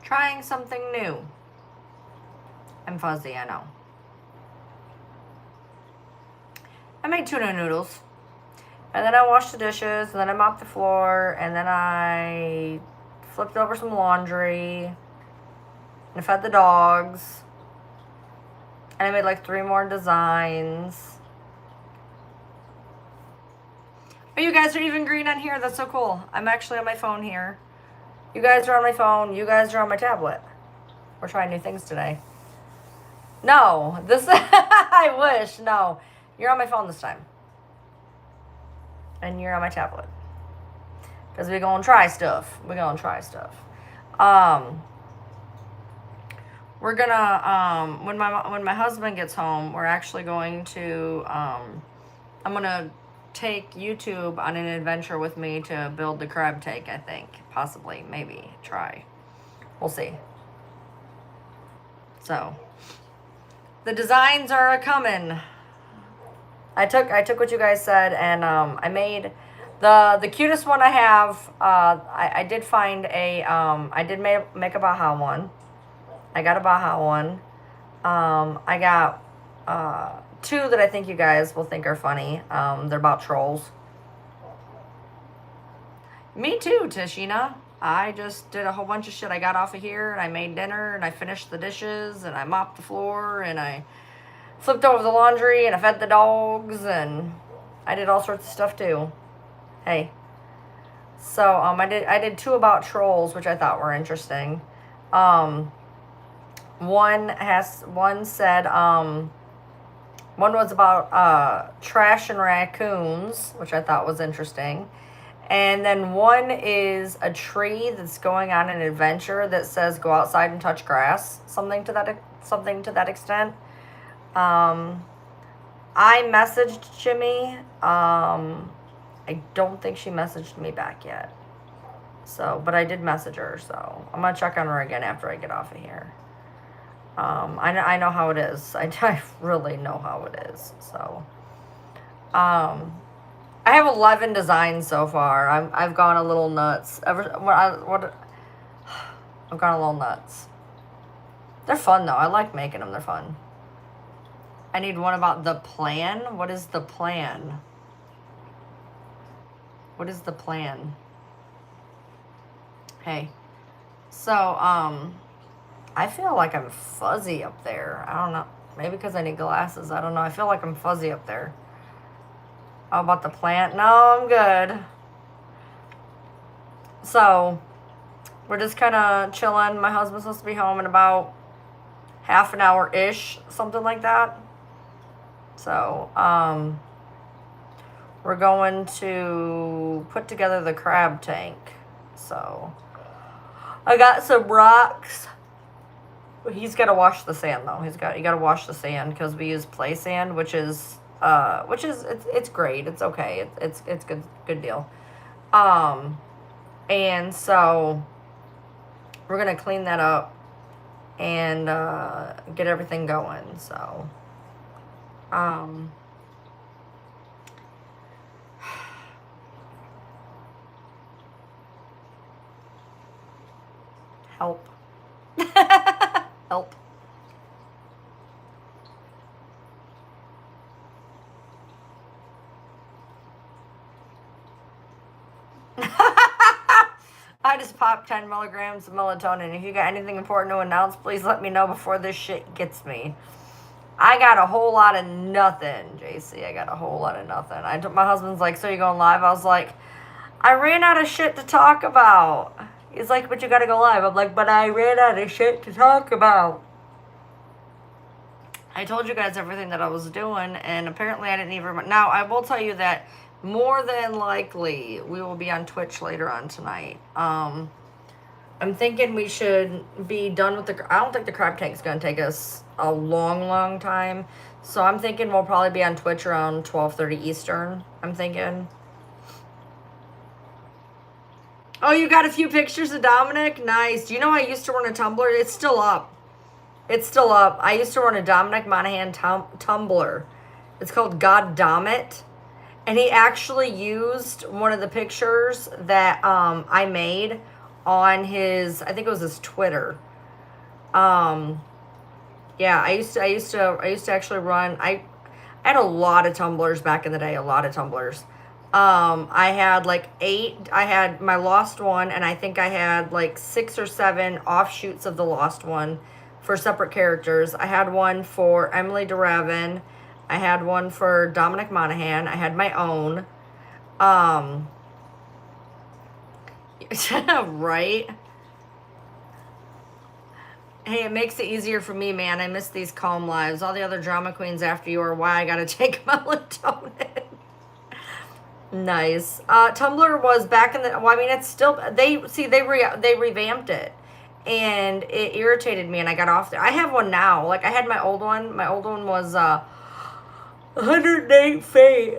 Trying something new. I'm fuzzy, I know. I made tuna noodles. And then I washed the dishes, and then I mopped the floor, and then I flipped over some laundry, and fed the dogs. And I made like 3 more designs. Oh, you guys are even green on here. That's so cool. I'm actually on my phone here. You guys are on my phone. You guys are on my tablet. We're trying new things today. No, this, I wish. No, you're on my phone this time. And you're on my tablet. Because we're going to try stuff. We're going to try stuff. We're gonna, when my husband gets home, we're actually going to, I'm gonna take YouTube on an adventure with me to build the crab tank, I think. Possibly, maybe, try. We'll see. So, the designs are coming. I took what you guys said, and I made the cutest one I have. I did find a, I did make a Baja one. I got a Baja one. I got 2 that I think you guys will think are funny. They're about trolls. Me too, Tashina. I just did a whole bunch of shit. I got off of here, and I made dinner, and I finished the dishes, and I mopped the floor, and I flipped over the laundry, and I fed the dogs, and I did all sorts of stuff too. Hey. So, I did 2 about trolls, which I thought were interesting. One said, one was about trash and raccoons, which I thought was interesting. And then one is a tree that's going on an adventure that says go outside and touch grass, something to that extent. I messaged Jimmy. I don't think she messaged me back yet. So, but I did message her, so I'm gonna check on her again after I get off of here. I know how it is. I really know how it is. So, I have 11 designs so far. I've gone a little nuts. I've gone a little nuts. They're fun though. I like making them. They're fun. I need one about the plan. What is the plan? What is the plan? Hey. So, I feel like I'm fuzzy up there. I don't know. Maybe because I need glasses. I don't know. I feel like I'm fuzzy up there. How about the plant? No, I'm good. So, we're just kind of chilling. My husband's supposed to be home in about half an hour-ish, something like that. So, we're going to put together the crab tank. So, I got some rocks. He's got to wash the sand though. You got to wash the sand because we use play sand, which is it's great. It's okay. It's good deal. And so we're gonna clean that up and get everything going. So help. Help. I just popped 10 milligrams of melatonin. If you got anything important to announce, please let me know before this shit gets me. I got a whole lot of nothing, JC. I got a whole lot of nothing. My husband's like, so you going live? I was like, I ran out of shit to talk about. He's like, but you gotta go live. I'm like, but I ran out of shit to talk about. I told you guys everything that I was doing, and apparently I didn't even... Now, I will tell you that more than likely we will be on Twitch later on tonight. I'm thinking we should be done with the... I don't think the crab tank's gonna take us a long time. So I'm thinking we'll probably be on Twitch around 12:30 Eastern. I'm thinking... Oh, you got a few pictures of Dominic? Nice. Do you know I used to run a Tumblr? It's still up. It's still up. I used to run a Dominic Monaghan Tumblr. It's called God Damn It. And he actually used one of the pictures that I made on his, I think it was his Twitter. Yeah, I used to actually run. I had a lot of tumblers back in the day, a lot of tumblers. I had like 8. I had my Lost one, and I think I had like 6 or 7 offshoots of the Lost one for separate characters. I had one for Emily DeRavin. I had one for Dominic Monaghan. I had my own. Um, right? Hey, it makes it easier for me, man. I miss these calm lives. All the other drama queens after you are why I gotta take melatonin. Nice. Tumblr was back in the. Well, I mean, it's still. They revamped it, and it irritated me, and I got off there. I have one now. Like I had my old one. My old one was 108 feet,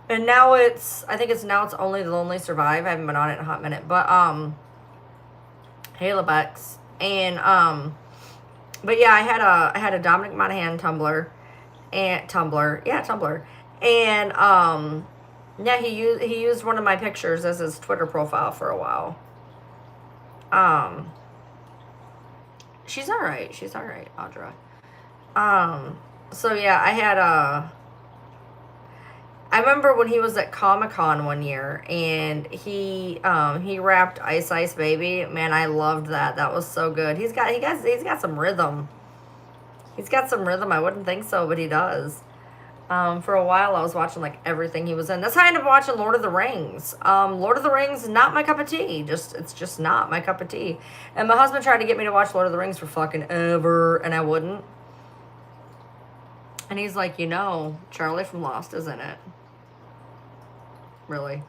and now it's. I think it's now it's only the Lonely Survive. I haven't been on it in a hot minute, but Hayla Bex and but yeah, I had a Dominic Monaghan Tumblr, and Tumblr, and yeah, he used one of my pictures as his Twitter profile for a while. Um, she's all right. She's all right, Audra. So yeah, I remember when he was at Comic-Con one year, and he rapped Ice Ice Baby. Man, I loved that. That was so good. He's got some rhythm. He's got some rhythm. I wouldn't think so, but he does. For a while, I was watching like everything he was in. That's how I ended up watching Lord of the Rings. Lord of the Rings, not my cup of tea. It's just not my cup of tea. And my husband tried to get me to watch Lord of the Rings for fucking ever, and I wouldn't. And he's like, Charlie from Lost is in it. Really.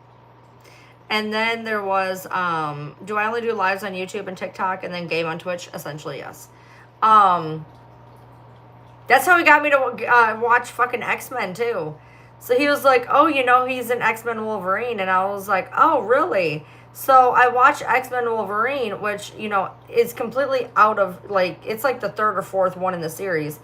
And then there was, do I only do lives on YouTube and TikTok and then game on Twitch? Essentially, yes. That's how he got me to watch fucking X-Men, too. So he was like, oh, he's in X-Men Wolverine. And I was like, oh, really? So I watched X-Men Wolverine, which, is completely out of, like, it's like the 3rd or 4th one in the series.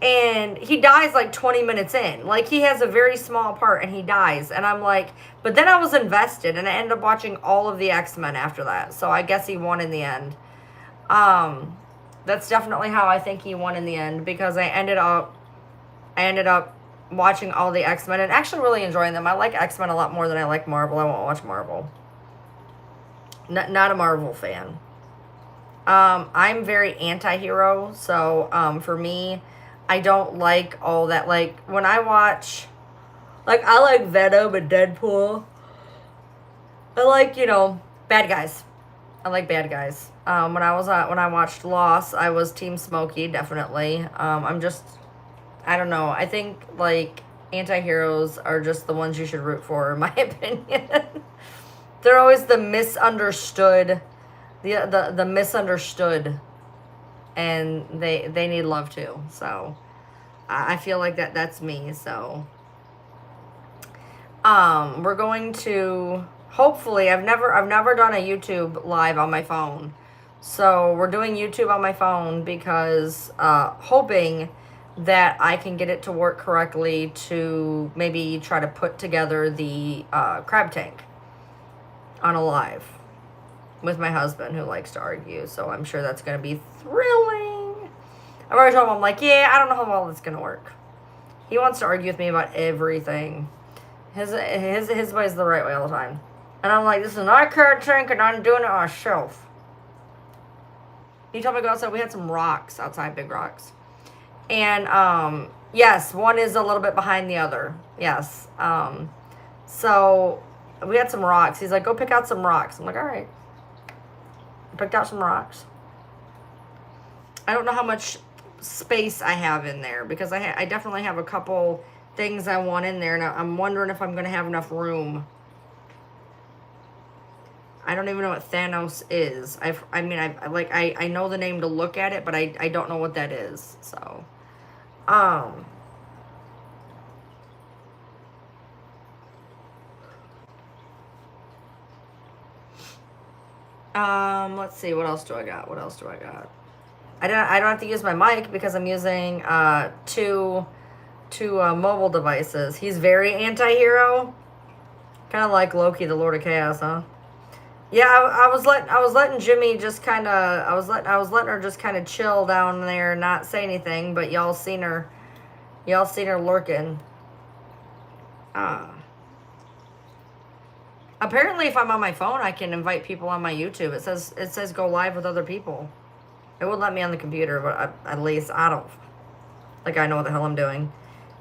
And he dies like 20 minutes in. Like, he has a very small part and he dies. And I'm like, but then I was invested and I ended up watching all of the X-Men after that. So I guess he won in the end. That's definitely how I think he won in the end, because I ended up watching all the X-Men and actually really enjoying them. I like X-Men a lot more than I like Marvel. I won't watch Marvel. Not a Marvel fan. I'm very anti-hero, so for me, I don't like all that. Like, when I watch, like, I like Venom and Deadpool. I like, bad guys. I like bad guys. When I watched Lost, I was Team Smokey, definitely. I don't know. I think, like, anti-heroes are just the ones you should root for, in my opinion. They're always the misunderstood, the misunderstood, and they need love too. So I feel like that's me. So we're going to, hopefully, I've never done a YouTube live on my phone. So we're doing YouTube on my phone because hoping that I can get it to work correctly to maybe try to put together the crab tank on a live with my husband, who likes to argue. So I'm sure that's going to be thrilling. I've already told him, I'm like, yeah, I don't know how well it's going to work. He wants to argue with me about everything. His way is the right way all the time. And I'm like, this is not a crab tank, and I'm doing it on a shelf. He told me to go outside. We had some rocks outside, big rocks. And, yes, one is a little bit behind the other. Yes. So we had some rocks. He's like, go pick out some rocks. I'm like, all right. I picked out some rocks. I don't know how much space I have in there, because I definitely have a couple things I want in there, and I'm wondering if I'm going to have enough room. I don't even know what Thanos is. I know the name to look at it, but I don't know what that is. So, let's see, what else do I got? I don't have to use my mic because I'm using two mobile devices. He's very anti-hero. Kind of like Loki, the Lord of Chaos, huh? Yeah, I was letting Jimmy just kind of I was letting her just kind of chill down there and not say anything, but y'all seen her lurking. Uh, Apparently, if I'm on my phone, I can invite people on my YouTube. It says go live with other people. It would let me on the computer, but at least I don't like I know what the hell I'm doing.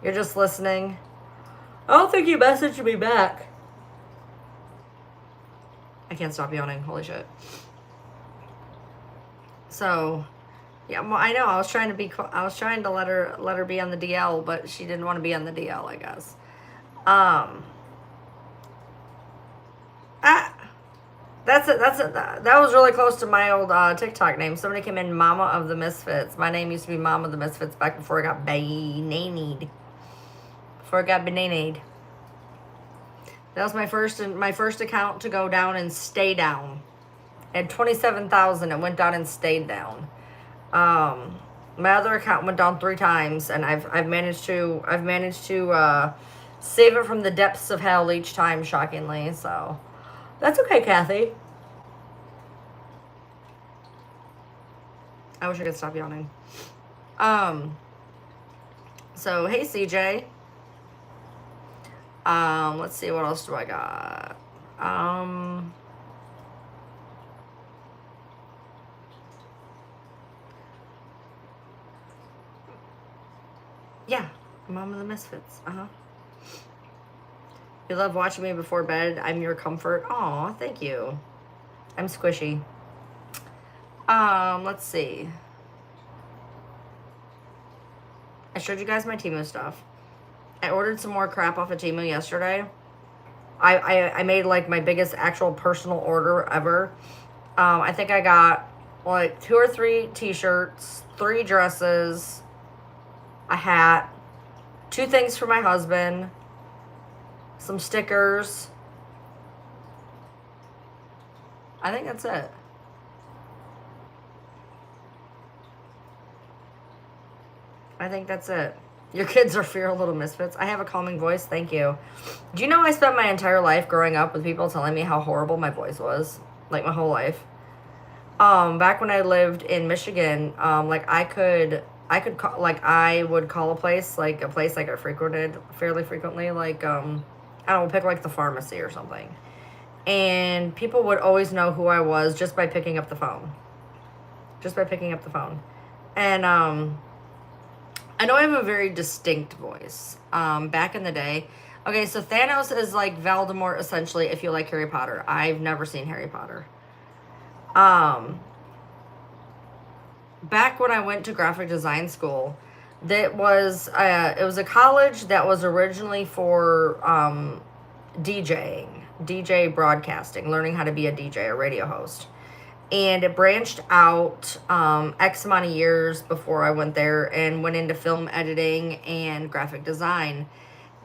You're just listening. I don't think you messaged me back. I can't stop yawning. Holy shit. So, yeah, well, I know. I was trying to let her be on the DL, but she didn't want to be on the DL, I guess. Um, ah, that's it. That was really close to my old TikTok name. Somebody came in, Mama of the Misfits. My name used to be Mama of the Misfits back before I got bananied. Before I got bananied. That was my first account to go down and stay down. At 27,000, it went down and stayed down. My other account went down 3 times, and I've managed to save it from the depths of hell each time, shockingly. So that's okay, Kathy. I wish I could stop yawning. So hey, CJ. Let's see, what else do I got? Yeah, Mom of the Misfits. You love watching me before bed. I'm your comfort. Aw, thank you. I'm squishy. Let's see. I showed you guys my Temu stuff. I ordered some more crap off of Temu yesterday. I made like my biggest actual personal order ever. I think I got like 2 or 3 t-shirts, 3 dresses, a hat, 2 things for my husband, some stickers. I think that's it. I think that's it. Your kids are feral little misfits. I have a calming voice. Thank you. Do you know I spent my entire life growing up with people telling me how horrible my voice was? Like my whole life. Back when I lived in Michigan, like I would call a place like I frequented fairly frequently, like I don't know, pick like the pharmacy or something, and people would always know who I was just by picking up the phone. Just by picking up the phone, and I know I have a very distinct voice. Back in the day, okay, so Thanos is like Voldemort essentially. If you like Harry Potter, I've never seen Harry Potter. Back when I went to graphic design school, it was a college that was originally for DJing, DJ broadcasting, learning how to be a DJ, a radio host. And it branched out X amount of years before I went there and went into film editing and graphic design.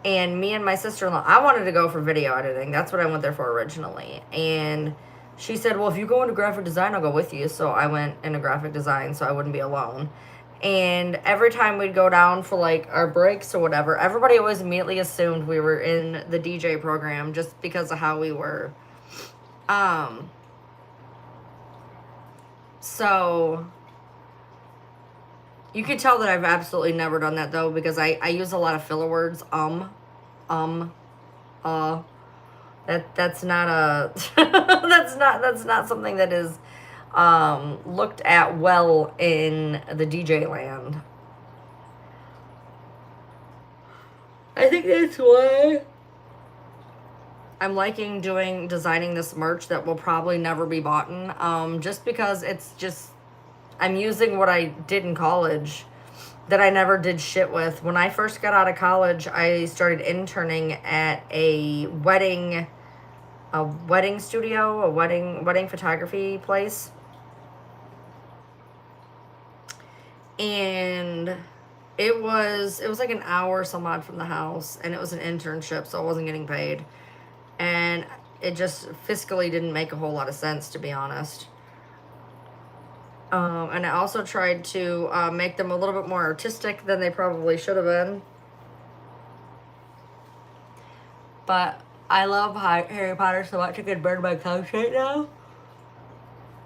And me and my sister-in-law, I wanted to go for video editing. That's what I went there for originally. And she said, well, if you go into graphic design, I'll go with you. So I went into graphic design so I wouldn't be alone. And every time we'd go down for like our breaks or whatever, everybody always immediately assumed we were in the DJ program just because of how we were. So you can tell that I've absolutely never done that though, because I use a lot of filler words. That's not a that's not something that is looked at well in the DJ land. I think that's why I'm liking designing this merch that will probably never be bought in. Just because it's just, I'm using what I did in college that I never did shit with. When I first got out of college, I started interning at a wedding studio, a wedding photography place. And it was like an hour some odd from the house, and it was an internship, so I wasn't getting paid. And it just fiscally didn't make a whole lot of sense, to be honest. And I also tried to make them a little bit more artistic than they probably should have been. But I love Harry Potter so much I could burn my couch right now.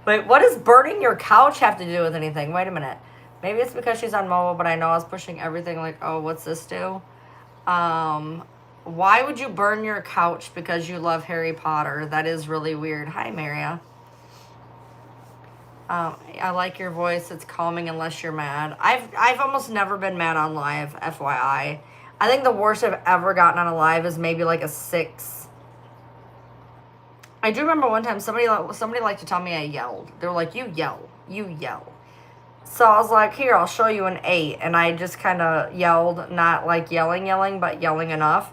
Wait, what does burning your couch have to do with anything? Wait a minute. Maybe it's because she's on mobile, but I know I was pushing everything like, oh, what's this do? Why would you burn your couch because you love Harry Potter? That is really weird. Hi, Maria. I like your voice. It's calming unless you're mad. I've almost never been mad on live, FYI. I think the worst I've ever gotten on a live is maybe like a 6. I do remember one time somebody liked to tell me I yelled. They were like, you yell. So I was like, here, I'll show you an 8. And I just kind of yelled, not like yelling, but yelling enough.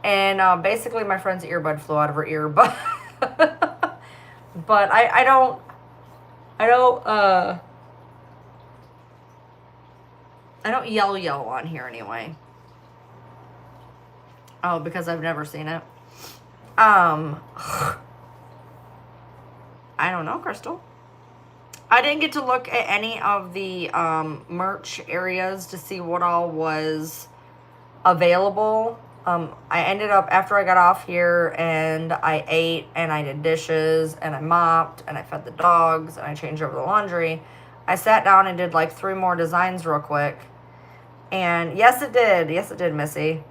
And basically my friend's earbud flew out of her ear. But, but I don't yell on here anyway. Oh, because I've never seen it. I don't know, Crystal. I didn't get to look at any of the merch areas to see what all was available. I ended up, after I got off here and I ate and I did dishes and I mopped and I fed the dogs and I changed over the laundry, I sat down and did like 3 more designs real quick. And yes, it did. Yes, it did, Missy.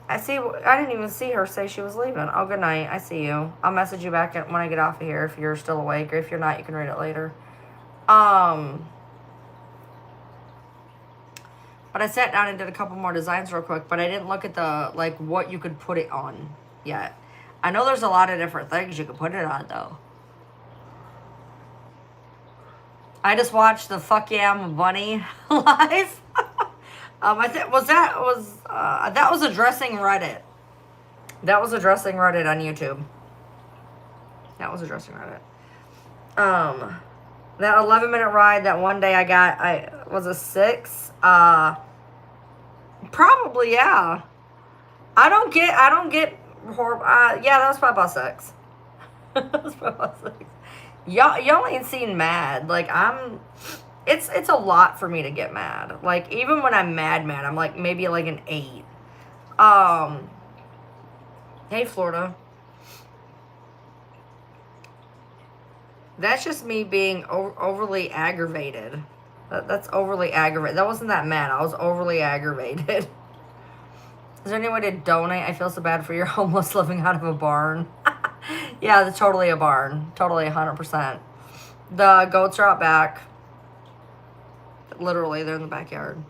I didn't even see her say she was leaving. Oh, good night. I see you. I'll message you back when I get off of here if you're still awake, or if you're not, you can read it later. But I sat down and did a couple more designs real quick, but I didn't look at the, like, what you could put it on yet. I know there's a lot of different things you could put it on, though. I just watched the Fuck Yeah, I'm a Bunny live. I think that was addressing Reddit. That was addressing Reddit on YouTube. That was addressing Reddit. That 11-minute ride that one day I was a 6. Probably, yeah. I don't get horrible. Yeah, that was probably about 6. That was probably about 6. Y'all ain't seen mad. Like, it's a lot for me to get mad. Like, even when I'm mad, I'm like maybe like an 8. Hey, Florida. That's just me being overly aggravated. That's overly aggravated. That wasn't that mad. I was overly aggravated. Is there any way to donate? I feel so bad for your homeless living out of a barn. Yeah, that's totally a barn. Totally 100%. The goats are out back. Literally, they're in the backyard.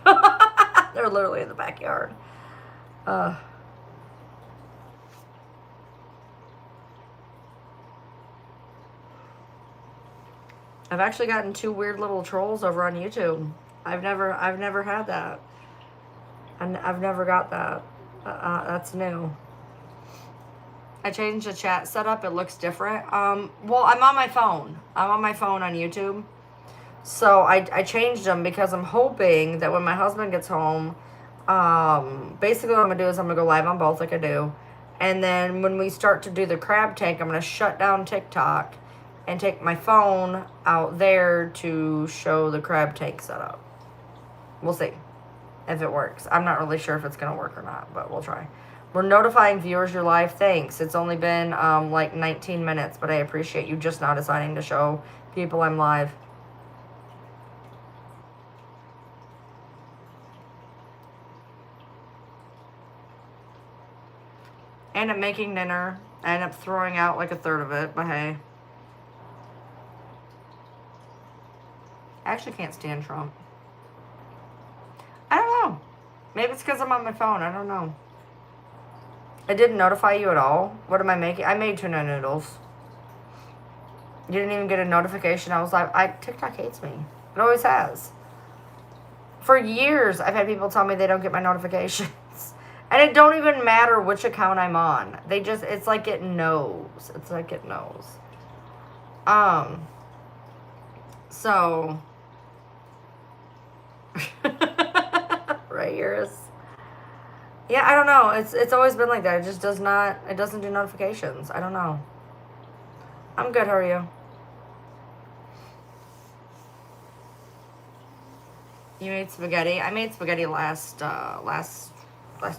They're literally in the backyard. I've actually gotten 2 weird little trolls over on YouTube. I've never had that. I've never got that. That's new. I changed the chat setup. It looks different. Well, I'm on my phone. I'm on my phone on YouTube. So I changed them because I'm hoping that when my husband gets home, basically what I'm going to do is I'm going to go live on both like I do. And then when we start to do the crab tank, I'm going to shut down TikTok and take my phone out there to show the crab tank setup. We'll see if it works. I'm not really sure if it's going to work or not, but we'll try. We're notifying viewers you're live. Thanks. It's only been like 19 minutes, but I appreciate you just now deciding to show people I'm live. I end up making dinner. I end up throwing out like a third of it, but hey. I actually can't stand Trump. I don't know. Maybe it's because I'm on my phone. I don't know. It didn't notify you at all? What am I making? I made tuna noodles. You didn't even get a notification. I was like, TikTok hates me. It always has. For years, I've had people tell me they don't get my notifications. And it don't even matter which account I'm on. It's like it knows. It's like it knows. So. Right, Iris. Yeah, I don't know. It's always been like that. It just doesn't do notifications. I don't know. I'm good. How are you? You made spaghetti? I made spaghetti last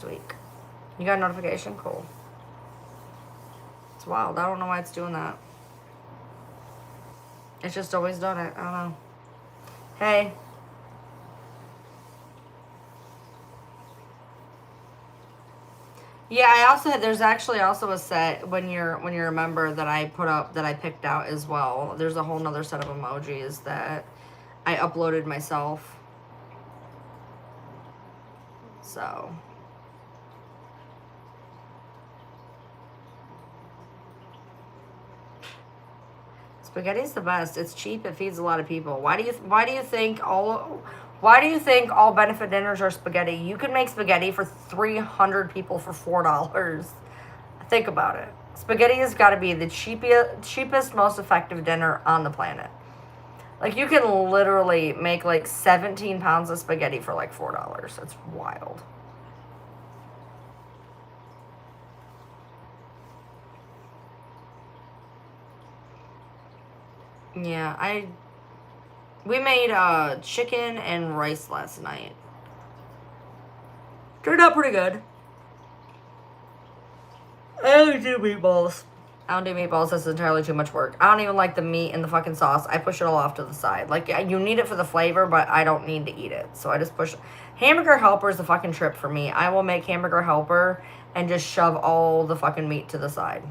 week. You got a notification? Cool. It's wild. I don't know why it's doing that. It's just always done it. I don't know. Hey. Yeah, I also had, there's actually also a set when you're a member that I put up that I picked out as well. There's a whole nother set of emojis that I uploaded myself. So spaghetti's the best. It's cheap. It feeds a lot of people. Why do you think all benefit dinners are spaghetti? You can make spaghetti for 300 people for $4. Think about it. Spaghetti has got to be the cheapest, most effective dinner on the planet. Like, you can literally make like 17 pounds of spaghetti for like $4. It's wild. Yeah, we made chicken and rice last night. Turned out pretty good. I don't do meatballs. I don't do meatballs. That's entirely too much work. I don't even like the meat and the fucking sauce. I push it all off to the side. Like, you need it for the flavor, but I don't need to eat it. So I just push it. Hamburger helper is the fucking trip for me. I will make hamburger helper and just shove all the fucking meat to the side.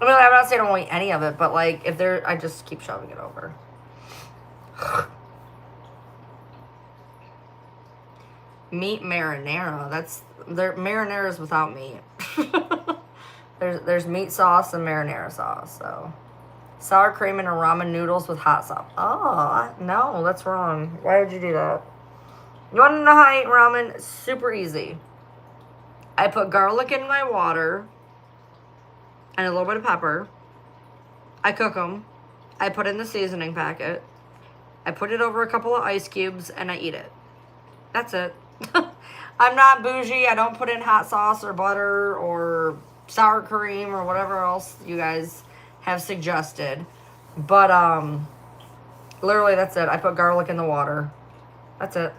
I mean, I'm not saying I don't eat any of it, but like, if there, I just keep shoving it over. Meat marinara. Marinara is without meat. There's meat sauce and marinara sauce. So sour cream and a ramen noodles with hot sauce. Oh no, that's wrong. Why would you do that? You want to know how I eat ramen? Super easy. I put garlic in my water and a little bit of pepper. I cook them. I put in the seasoning packet. I put it over a couple of ice cubes and I eat it. That's it. I'm not bougie. I don't put in hot sauce or butter or sour cream or whatever else you guys have suggested. But literally that's it. I put garlic in the water. That's it.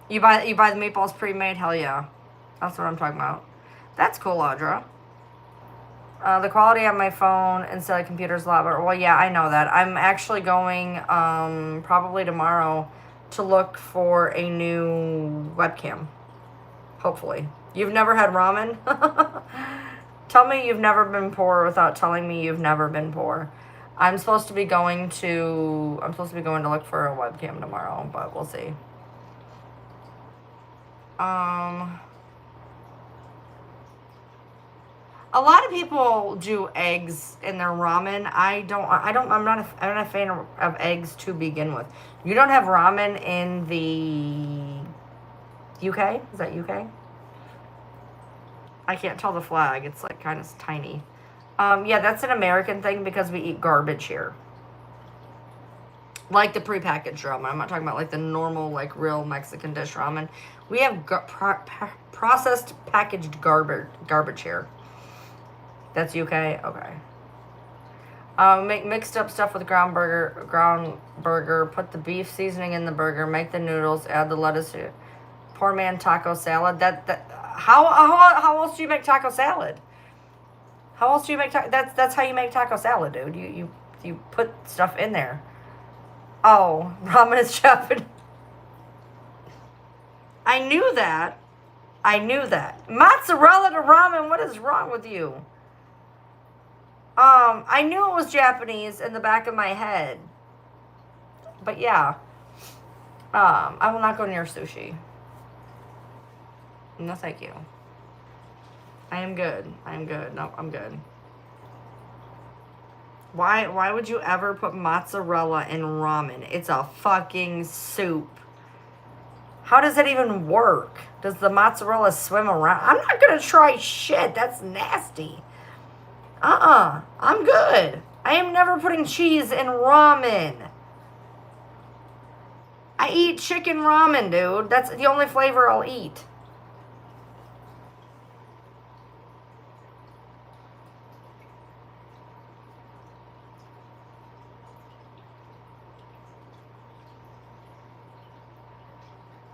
You buy the meatballs pre-made? Hell yeah. That's what I'm talking about. That's cool, Audra. The quality on my phone instead of computer is a lot better. Well, yeah, I know that. I'm actually going probably tomorrow to look for a new webcam. Hopefully. You've never had ramen? Tell me you've never been poor without telling me you've never been poor. I'm supposed to be going to look for a webcam tomorrow, but we'll see. A lot of people do eggs in their ramen. I'm not a fan of eggs to begin with. You don't have ramen in the UK? Is that UK? I can't tell the flag. It's like kind of tiny. Yeah, that's an American thing because we eat garbage here. Like the prepackaged ramen. I'm not talking about like the normal, like real Mexican dish ramen. We have processed packaged garbage here. That's UK? Okay. Make mixed up stuff with ground burger. Put the beef seasoning in the burger. Make the noodles. Add the lettuce. Poor man taco salad. How else do you make taco salad? How else do you make that's how you make taco salad, dude. You put stuff in there. Oh, ramen is Japanese. I knew that. Mozzarella to ramen. What is wrong with you? I knew it was Japanese in the back of my head. But yeah. I will not go near sushi. No, thank you. I am good. No, I'm good. Why would you ever put mozzarella in ramen? It's a fucking soup. How does it even work? Does the mozzarella swim around? I'm not gonna try shit. That's nasty. I'm good. I am never putting cheese in ramen. I eat chicken ramen, dude. That's the only flavor I'll eat.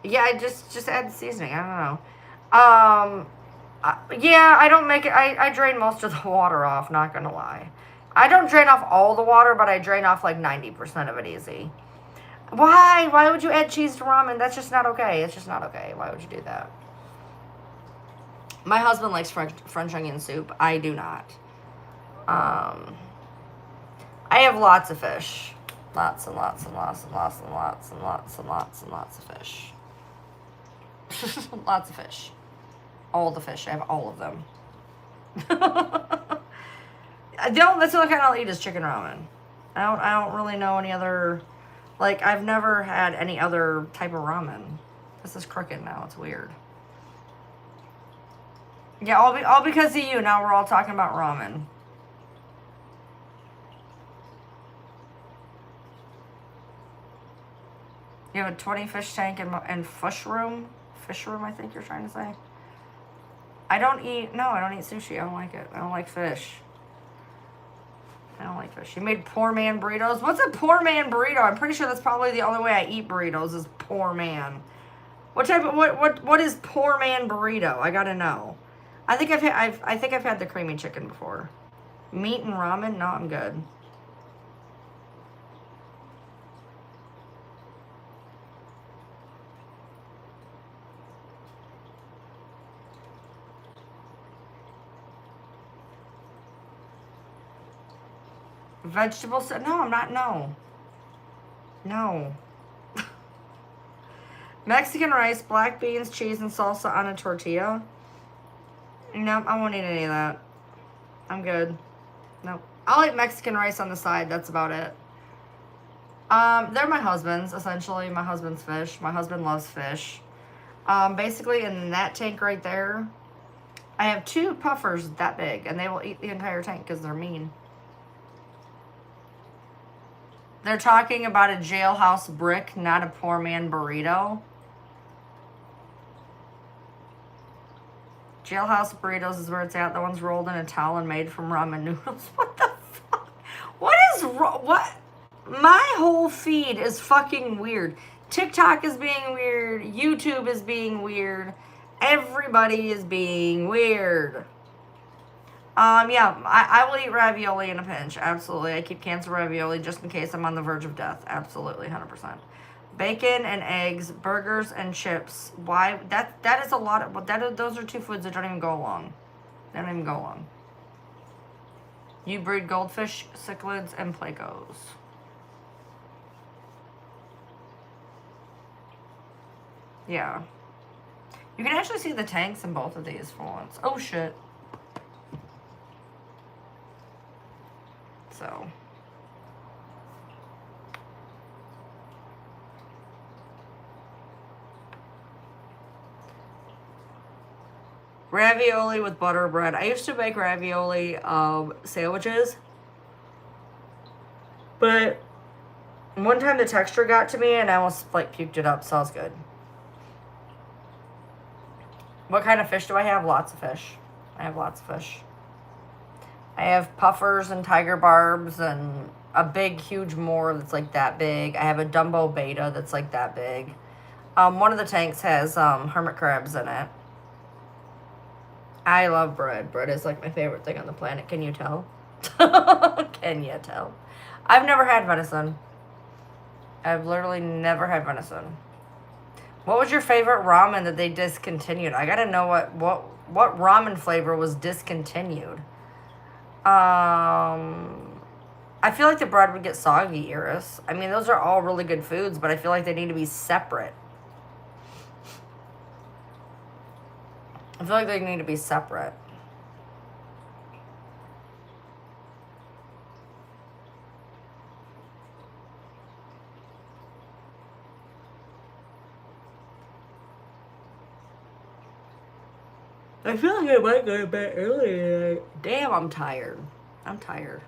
Yeah, I just add the seasoning. I don't know. Yeah, I don't make it. I drain most of the water off, not gonna lie. I don't drain off all the water, but I drain off like 90% of it easy. Why? Why would you add cheese to ramen? That's just not okay. It's just not okay. Why would you do that? My husband likes French onion soup. I do not. I have lots of fish. Lots and lots and lots and lots and lots and lots and lots and lots of fish. Lots of fish. All the fish. I have all of them. That's the only kind I'll eat is chicken ramen. I don't really know any other, like, I've never had any other type of ramen. This is crooked now. It's weird. Yeah, all because of you. Now we're all talking about ramen. You have a 20 fish tank and fish room? Fish room, I think you're trying to say. I don't eat sushi. I don't like it. I don't like fish. I don't like fish. You made poor man burritos? What's a poor man burrito? I'm pretty sure that's probably the only way I eat burritos is poor man. What is poor man burrito? I gotta know. I think I've had the creamy chicken before. Meat and ramen? No, I'm good. Vegetables? No, I'm not. No. No. Mexican rice, black beans, cheese, and salsa on a tortilla. No, I won't eat any of that. I'm good. Nope. I'll eat Mexican rice on the side. That's about it. They're my husband's, essentially. My husband's fish. My husband loves fish. Basically, in that tank right there, I have 2 puffers that big, and they will eat the entire tank because they're mean. They're talking about a jailhouse brick, not a poor man burrito. Jailhouse burritos is where it's at. The one's rolled in a towel and made from ramen noodles. What the fuck? What is wrong? What? My whole feed is fucking weird. TikTok is being weird. YouTube is being weird. Everybody is being weird. Yeah, I will eat ravioli in a pinch. Absolutely. I keep cans of ravioli just in case I'm on the verge of death. Absolutely, 100%. Bacon and eggs, burgers and chips. Why? That is a lot of, those are 2 foods that don't even go along. They don't even go along. You breed goldfish, cichlids, and plecos. Yeah. You can actually see the tanks in both of these for once. Oh, shit. So. Ravioli with butter bread. I used to make ravioli sandwiches. But one time the texture got to me and I almost like puked it up, so it was good. What kind of fish do I have? Lots of fish. I have lots of fish. I have puffers and tiger barbs and a big, huge moor that's like that big. I have a Dumbo beta that's like that big. One of the tanks has hermit crabs in it. I love bread. Bread is like my favorite thing on the planet. Can you tell? Can you tell? I've never had venison. I've literally never had venison. What was your favorite ramen that they discontinued? I gotta know what ramen flavor was discontinued. I feel like the bread would get soggy, Iris. I mean, those are all really good foods, but I feel like they need to be separate. I feel like they need to be separate. I feel like I might go to bed early tonight. Damn, I'm tired. I'm tired.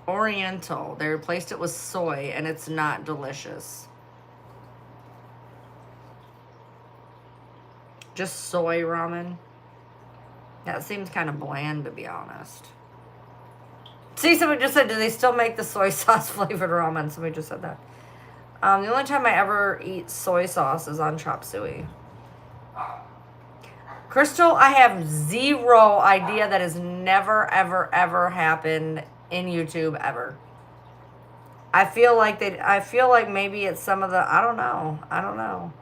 Oriental. They replaced it with soy, and it's not delicious. Just soy ramen. That seems kind of bland, to be honest. See, somebody just said, do they still make the soy sauce flavored ramen? Somebody just said that. The only time I ever eat soy sauce is on chop suey. Crystal, I have zero idea. That is never, ever, ever happen in YouTube ever. I feel like maybe it's some of the, I don't know.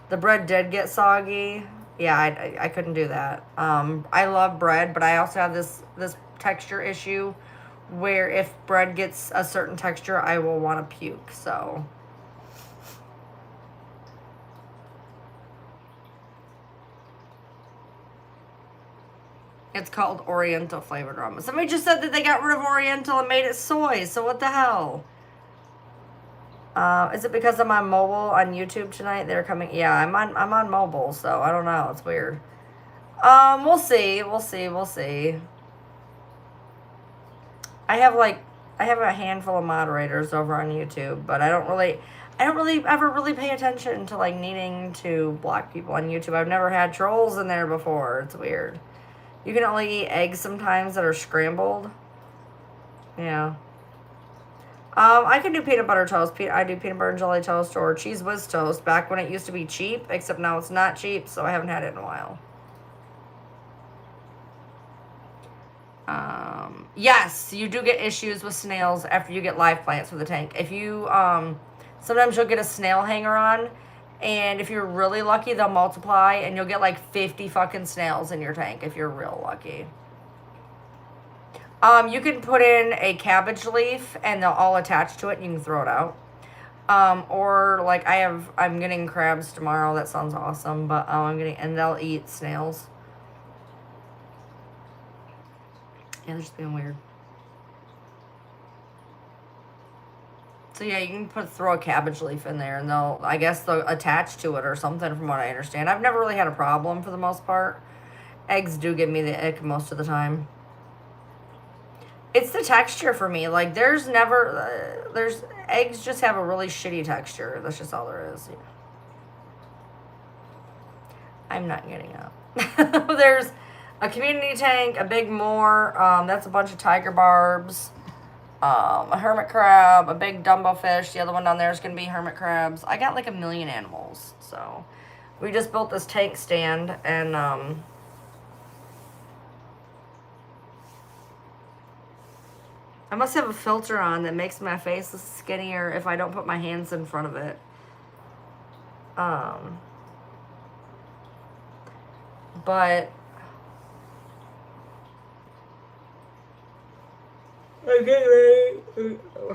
The bread did get soggy. Yeah, I couldn't do that. I love bread, but I also have this texture issue where if bread gets a certain texture, I will want to puke. So it's called Oriental flavored ramen. Somebody just said that they got rid of Oriental and made it soy. So what the hell? Is it because I'm on mobile on YouTube tonight? They're coming. Yeah, I'm on mobile, so I don't know. It's weird. We'll see. I have a handful of moderators over on YouTube, but I don't really ever really pay attention to like needing to block people on YouTube. I've never had trolls in there before. It's weird. You can only eat eggs sometimes that are scrambled. Yeah. I can do peanut butter toast. I do peanut butter and jelly toast or cheese whiz toast back when it used to be cheap, except now it's not cheap, so I haven't had it in a while. Yes, you do get issues with snails after you get live plants with the tank. If you, sometimes you'll get a snail hanger on, and if you're really lucky, they'll multiply, and you'll get like 50 fucking snails in your tank if you're real lucky. You can put in a cabbage leaf and they'll all attach to it and you can throw it out. Or like I'm getting crabs tomorrow. That sounds awesome. But and they'll eat snails. Yeah, they're just being weird. So yeah, you can throw a cabbage leaf in there and I guess they'll attach to it or something from what I understand. I've never really had a problem for the most part. Eggs do give me the ick most of the time. It's the texture for me. Like, there's eggs just have a really shitty texture. That's just all there is. Yeah. I'm not getting up. There's a community tank, a big Moor. That's a bunch of tiger barbs. A hermit crab, a big Dumbo fish. The other one down there is going to be hermit crabs. I got like 1 million animals. So, we just built this tank stand and, I must have a filter on that makes my face skinnier if I don't put my hands in front of it. But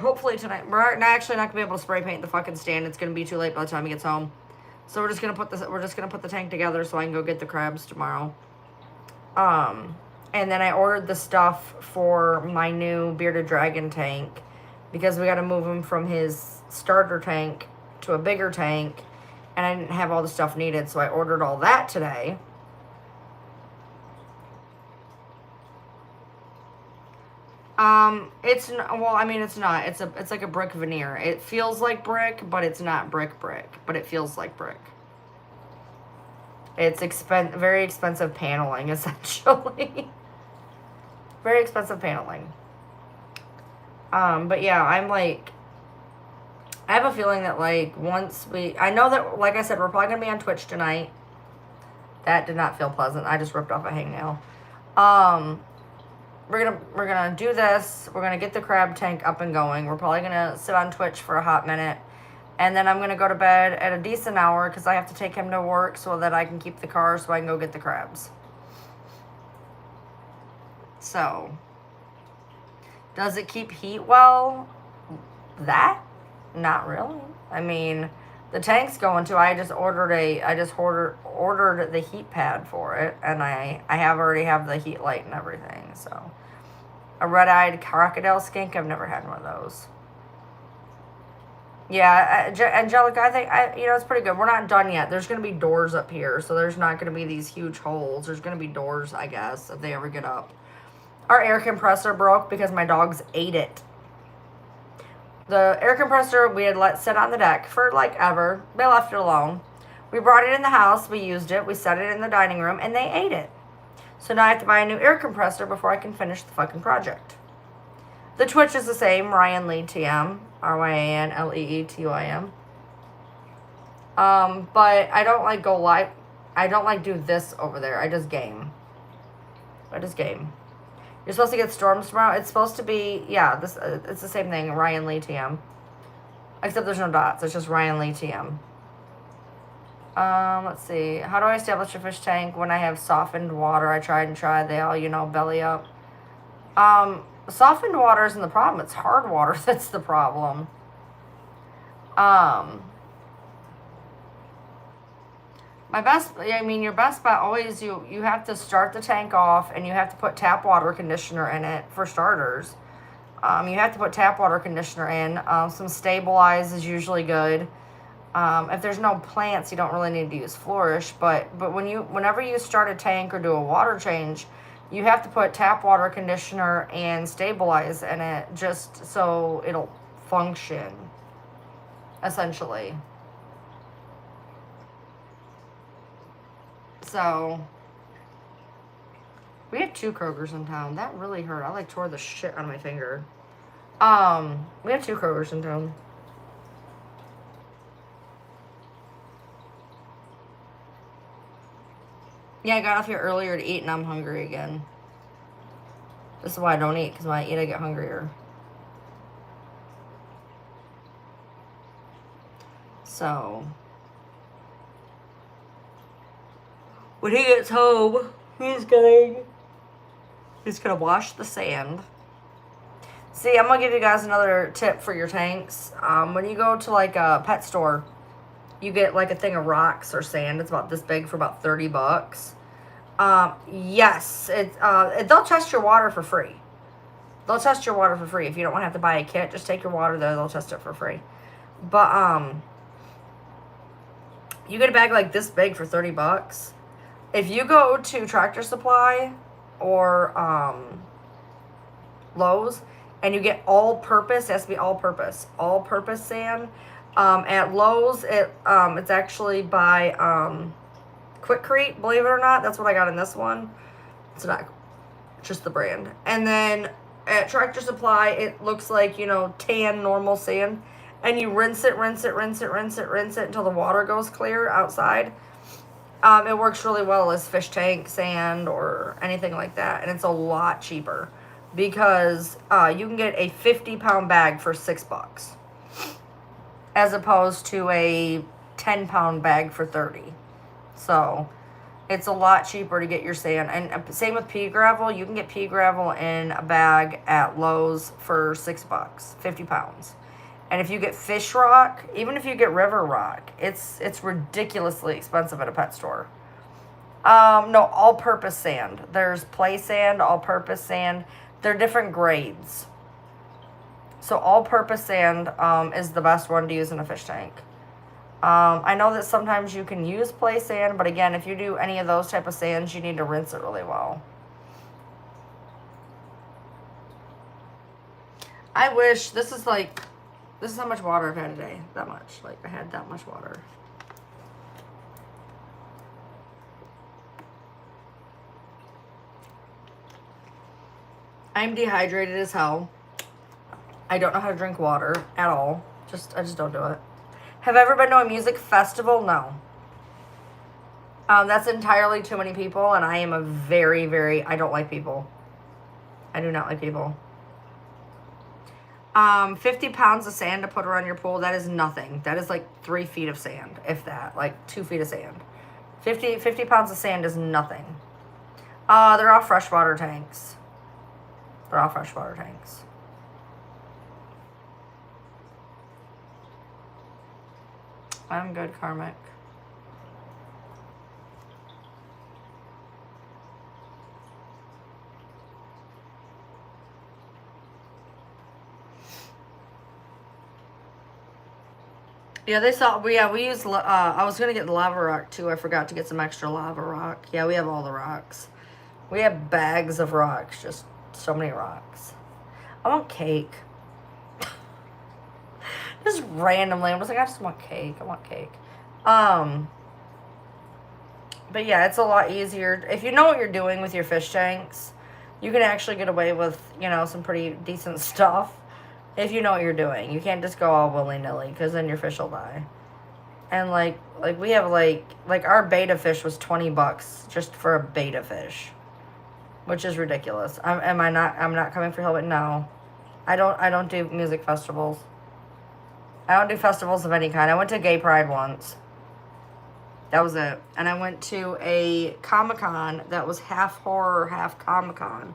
hopefully tonight we're actually not gonna be able to spray paint the fucking stand. It's gonna be too late by the time he gets home. So we're just gonna put the tank together so I can go get the crabs tomorrow. And then I ordered the stuff for my new bearded dragon tank because we got to move him from his starter tank to a bigger tank, and I didn't have all the stuff needed, so I ordered all that today. It's not. It's like a brick veneer. It feels like brick, but it's not brick, but it feels like brick. It's very expensive paneling, essentially. Very expensive paneling. But yeah, I have a feeling that I know that, like I said, we're probably gonna be on Twitch tonight. That did not feel pleasant. I just ripped off a hangnail. We're gonna do this. We're gonna get the crab tank up and going. We're probably gonna sit on Twitch for a hot minute. And then I'm gonna go to bed at a decent hour because I have to take him to work so that I can keep the car so I can go get the crabs. So, does it keep heat well? Not really. I mean, the tank's going to. I just ordered the heat pad for it, and I already have the heat light and everything. So, a red-eyed crocodile skink. I've never had one of those. Yeah, Angelica, I think it's pretty good. We're not done yet. There's gonna be doors up here, so there's not gonna be these huge holes. There's gonna be doors, I guess, if they ever get up. Our air compressor broke because my dogs ate it. The air compressor we had let sit on the deck for like ever. They left it alone. We brought it in the house. We used it. We set it in the dining room, and they ate it. So now I have to buy a new air compressor before I can finish the fucking project. The Twitch is the same. Ryan Lee TM. RyanLeeTym. But I don't like go live. I don't like do this over there. I just game. You're supposed to get storms tomorrow. It's supposed to be, yeah, this it's the same thing, Ryan Lee TM. Except there's no dots. It's just Ryan Lee TM. Let's see. How do I establish a fish tank when I have softened water? I tried and tried. They all, belly up. Softened water isn't the problem. It's hard water that's the problem. Your best bet always, you have to start the tank off and you have to put tap water conditioner in it for starters. You have to put tap water conditioner in. Some Stabilize is usually good. If there's no plants, you don't really need to use Flourish. But whenever you start a tank or do a water change, you have to put tap water conditioner and Stabilize in it just so it'll function, essentially. So, we have 2 Krogers in town. That really hurt. I tore the shit out of my finger. We have 2 Krogers in town. Yeah, I got off here earlier to eat and I'm hungry again. This is why I don't eat, because when I eat I get hungrier. So, when he gets home, he's gonna wash the sand. See, I'm gonna give you guys another tip for your tanks. When you go to like a pet store, you get like a thing of rocks or sand. It's about this big for about $30. Yes, they'll test your water for free. They'll test your water for free. If you don't want to have to buy a kit, just take your water there. They'll test it for free. But you get a bag like this big for $30. If you go to Tractor Supply or Lowe's and you get all-purpose, it has to be all-purpose sand. At Lowe's, it's actually by Quikrete, believe it or not. That's what I got in this one. It's not just the brand. And then at Tractor Supply, it looks like, tan normal sand. And you rinse it until the water goes clear outside. It works really well as fish tank sand or anything like that. And it's a lot cheaper because you can get a 50-pound bag for $6 as opposed to a 10-pound bag for $30. So it's a lot cheaper to get your sand. And same with pea gravel. You can get pea gravel in a bag at Lowe's for $6, 50 pounds. And if you get fish rock, even if you get river rock, it's ridiculously expensive at a pet store. No, all-purpose sand. There's play sand, all-purpose sand. They're different grades. So all-purpose sand is the best one to use in a fish tank. I know that sometimes you can use play sand, but again, if you do any of those type of sands, you need to rinse it really well. I wish, this is how much water I've had today. That much. I had that much water. I'm dehydrated as hell. I don't know how to drink water at all. I just don't do it. Have I ever been to a music festival? No. That's entirely too many people, and I am a very, very, I don't like people. I do not like people. 50 pounds of sand to put around your pool, that is nothing. That is like 3 feet of sand, if that. Like 2 feet of sand. 50 pounds of sand is nothing. They're all freshwater tanks. I'm good, Karmic. Yeah, we use, I was going to get the lava rock too. I forgot to get some extra lava rock. Yeah, we have all the rocks. We have bags of rocks, just so many rocks. I want cake. Just randomly, I was like, I just want cake. I want cake. But yeah, it's a lot easier. If you know what you're doing with your fish tanks, you can actually get away with, some pretty decent stuff. If you know what you're doing. You can't just go all willy-nilly, because then your fish will die. And, we have, our beta fish was $20 just for a beta fish. which is ridiculous. Am I not? I'm not coming for Hillbilly. No, I don't. I don't do music festivals. I don't do festivals of any kind. I went to Gay Pride once. That was it. And I went to a Comic-Con that was half horror, half Comic-Con.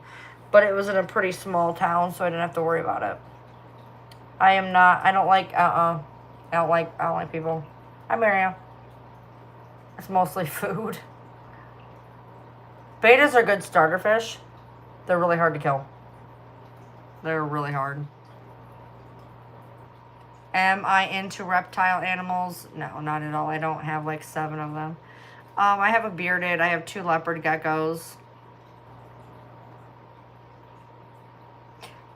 But it was in a pretty small town, so I didn't have to worry about it. I am not, I don't like, I don't like people. Hi, Mario. It's mostly food. Betas are good starter fish. They're really hard to kill. They're really hard. Am I into reptile animals? No, not at all. I don't have like 7 of them. I have a bearded. I have 2 leopard geckos.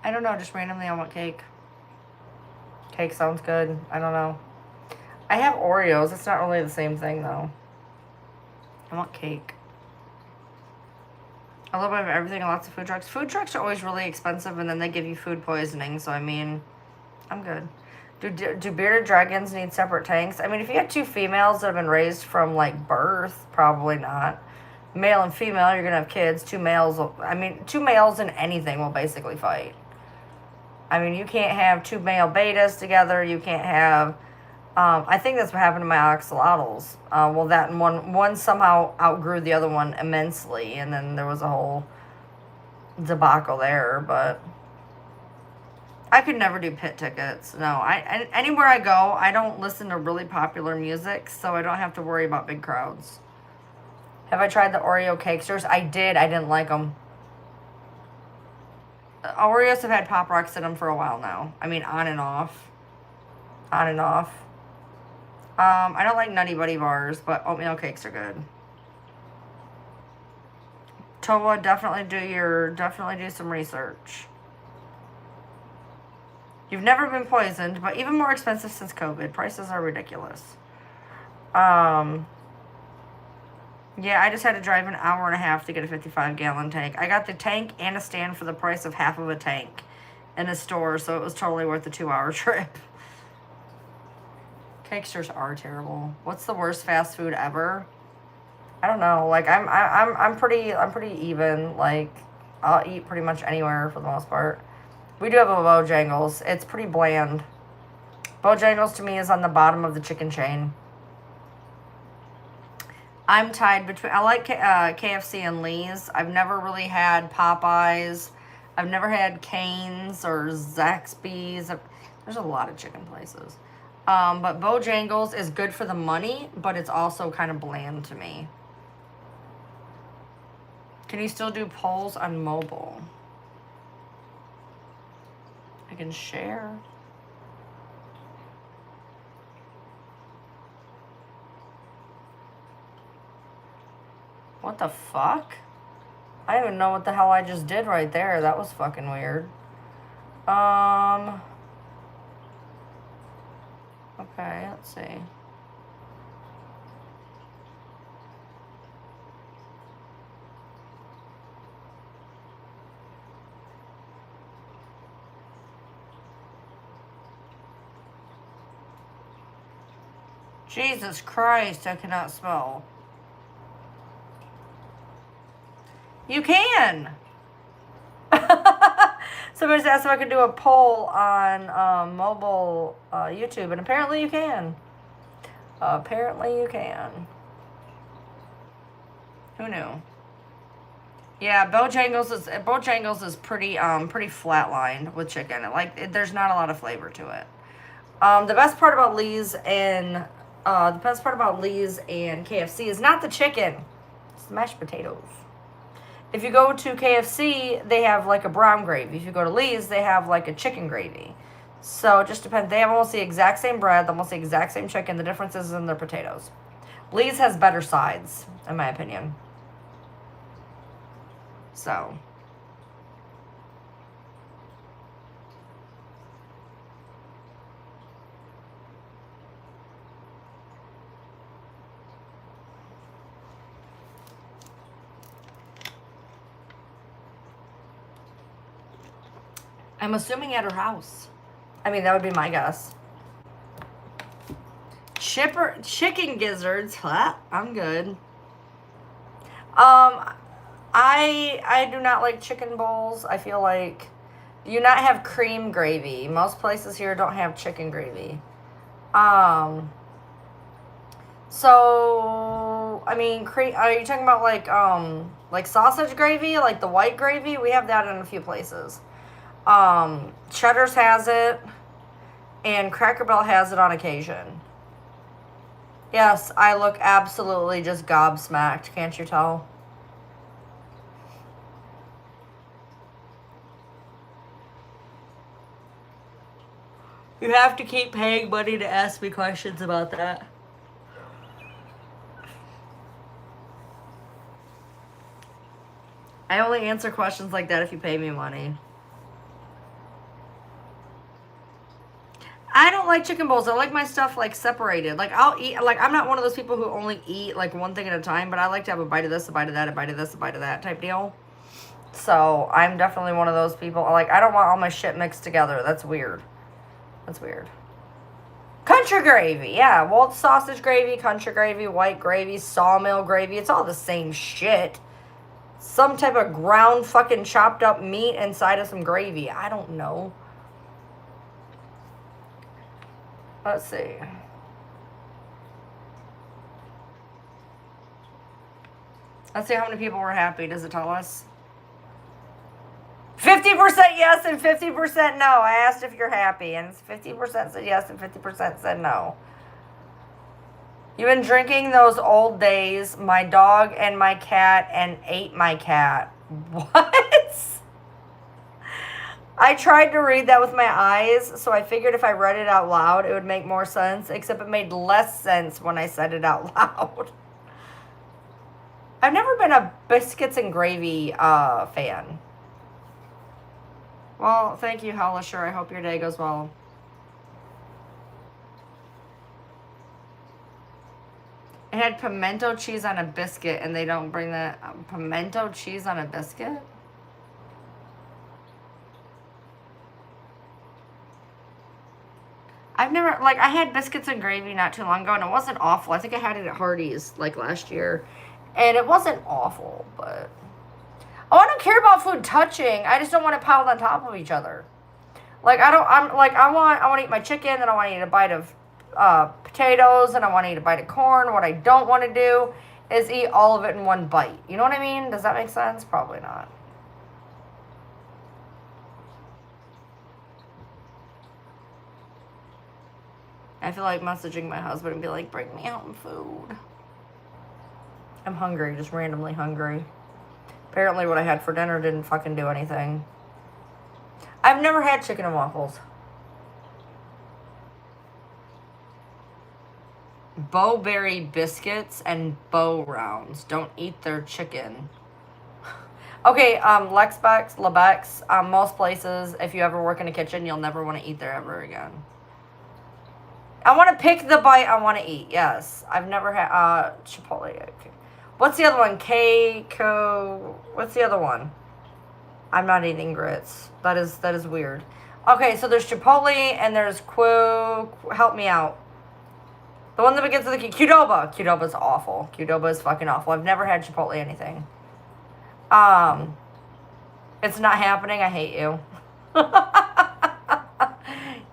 I don't know. Just randomly, I want cake. Cake sounds good. I don't know. I have Oreos. It's not really the same thing, though. I want cake. A little bit of everything and lots of food trucks. Food trucks are always really expensive, and then they give you food poisoning. So, I mean, I'm good. Do bearded dragons need separate tanks? I mean, if you have 2 females that have been raised from, like, birth, probably not. Male and female, you're going to have kids. 2 males, 2 males in anything will basically fight. I mean, you can't have 2 male betas together. You can't have, I think that's what happened to my axolotls. Well, that and one somehow outgrew the other one immensely, and then there was a whole debacle there, but I could never do pit tickets. No, anywhere I go, I don't listen to really popular music, so I don't have to worry about big crowds. Have I tried the Oreo cakesters? I did. I didn't like them. Oreos have had Pop Rocks in them for a while now. I mean, on and off. On and off. I don't like Nutty Buddy bars, but oatmeal cakes are good. Toa, definitely do some research. You've never been poisoned, but even more expensive since COVID. Prices are ridiculous. Yeah, I just had to drive an hour and a half to get a 55-gallon tank. I got the tank and a stand for the price of half of a tank in a store, so it was totally worth the 2-hour trip. Cakesters are terrible. What's the worst fast food ever? I don't know. Like I'm pretty even. Like I'll eat pretty much anywhere for the most part. We do have a Bojangles. It's pretty bland. Bojangles to me is on the bottom of the chicken chain. I'm tied between, I like KFC and Lee's. I've never really had Popeyes. I've never had Cane's or Zaxby's. There's a lot of chicken places. But Bojangles is good for the money, but it's also kind of bland to me. Can you still do polls on mobile? I can share. What the fuck? I don't even know what the hell I just did right there. That was fucking weird. Okay, let's see. Jesus Christ, I cannot spell. You can. Somebody's asked if I could do a poll on mobile YouTube, and apparently you can. Apparently you can. Who knew? Yeah, Bojangles is pretty flatlined with chicken. There's not a lot of flavor to it. The best part about Lee's and KFC is not the chicken. It's the mashed potatoes. If you go to KFC, they have like a brown gravy. If you go to Lee's, they have like a chicken gravy. So it just depends. They have almost the exact same bread, almost the exact same chicken. The difference is in their potatoes. Lee's has better sides, in my opinion. So. I'm assuming at her house. I mean, that would be my guess. Chicken gizzards. Huh? I'm good. I do not like chicken bowls. I feel like do you not have cream gravy. Most places here don't have chicken gravy. Um, so I mean, are you talking about like sausage gravy, like the white gravy? We have that in a few places. Cheddar's has it, and Cracker Barrel has it on occasion. Yes, I look absolutely just gobsmacked. Can't you tell? You have to keep paying money to ask me questions about that. I only answer questions like that if you pay me money. I don't like chicken bowls. I like my stuff like separated. Like I'll eat like I'm not one of those people who only eat like one thing at a time, but I like to have a bite of this, a bite of that, a bite of this, a bite of that type deal. So I'm definitely one of those people. Like I don't want all my shit mixed together. That's weird. That's weird. Country gravy, yeah. Well, it's sausage gravy, country gravy, white gravy, sawmill gravy. It's all the same shit. Some type of ground fucking chopped up meat inside of some gravy. I don't know. Let's see. Let's see how many people were happy. Does it tell us? 50% yes and 50% no. I asked if you're happy, and 50% said yes and 50% said no. You've been drinking those old days, my dog and my cat, and ate my cat. What? I tried to read that with my eyes, so I figured if I read it out loud, it would make more sense, except it made less sense when I said it out loud. I've never been a biscuits and gravy fan. Well, thank you, Hellisher. I hope your day goes well. It had pimento cheese on a biscuit, and they don't bring that pimento cheese on a biscuit? I've never, like, I had biscuits and gravy not too long ago, and it wasn't awful. I think I had it at Hardee's, like, last year. And it wasn't awful, but... Oh, I don't care about food touching. I just don't want it piled on top of each other. Like, I want to eat my chicken, then I want to eat a bite of potatoes, and I want to eat a bite of corn. What I don't want to do is eat all of it in one bite. You know what I mean? Does that make sense? Probably not. I feel like messaging my husband and be like, bring me home food. I'm hungry, just randomly hungry. Apparently what I had for dinner didn't fucking do anything. I've never had chicken and waffles. Bowberry biscuits and bow rounds. Don't eat their chicken. Okay, Lebex, most places, if you ever work in a kitchen, you'll never want to eat there ever again. I want to pick the bite I want to eat, yes. I've never had, Chipotle. Okay. What's the other one? What's the other one? I'm not eating grits. That is weird. Okay, so there's Chipotle and there's help me out. The one that begins with the Qdoba. Qdoba's awful. Qdoba is fucking awful. I've never had Chipotle anything. It's not happening. I hate you.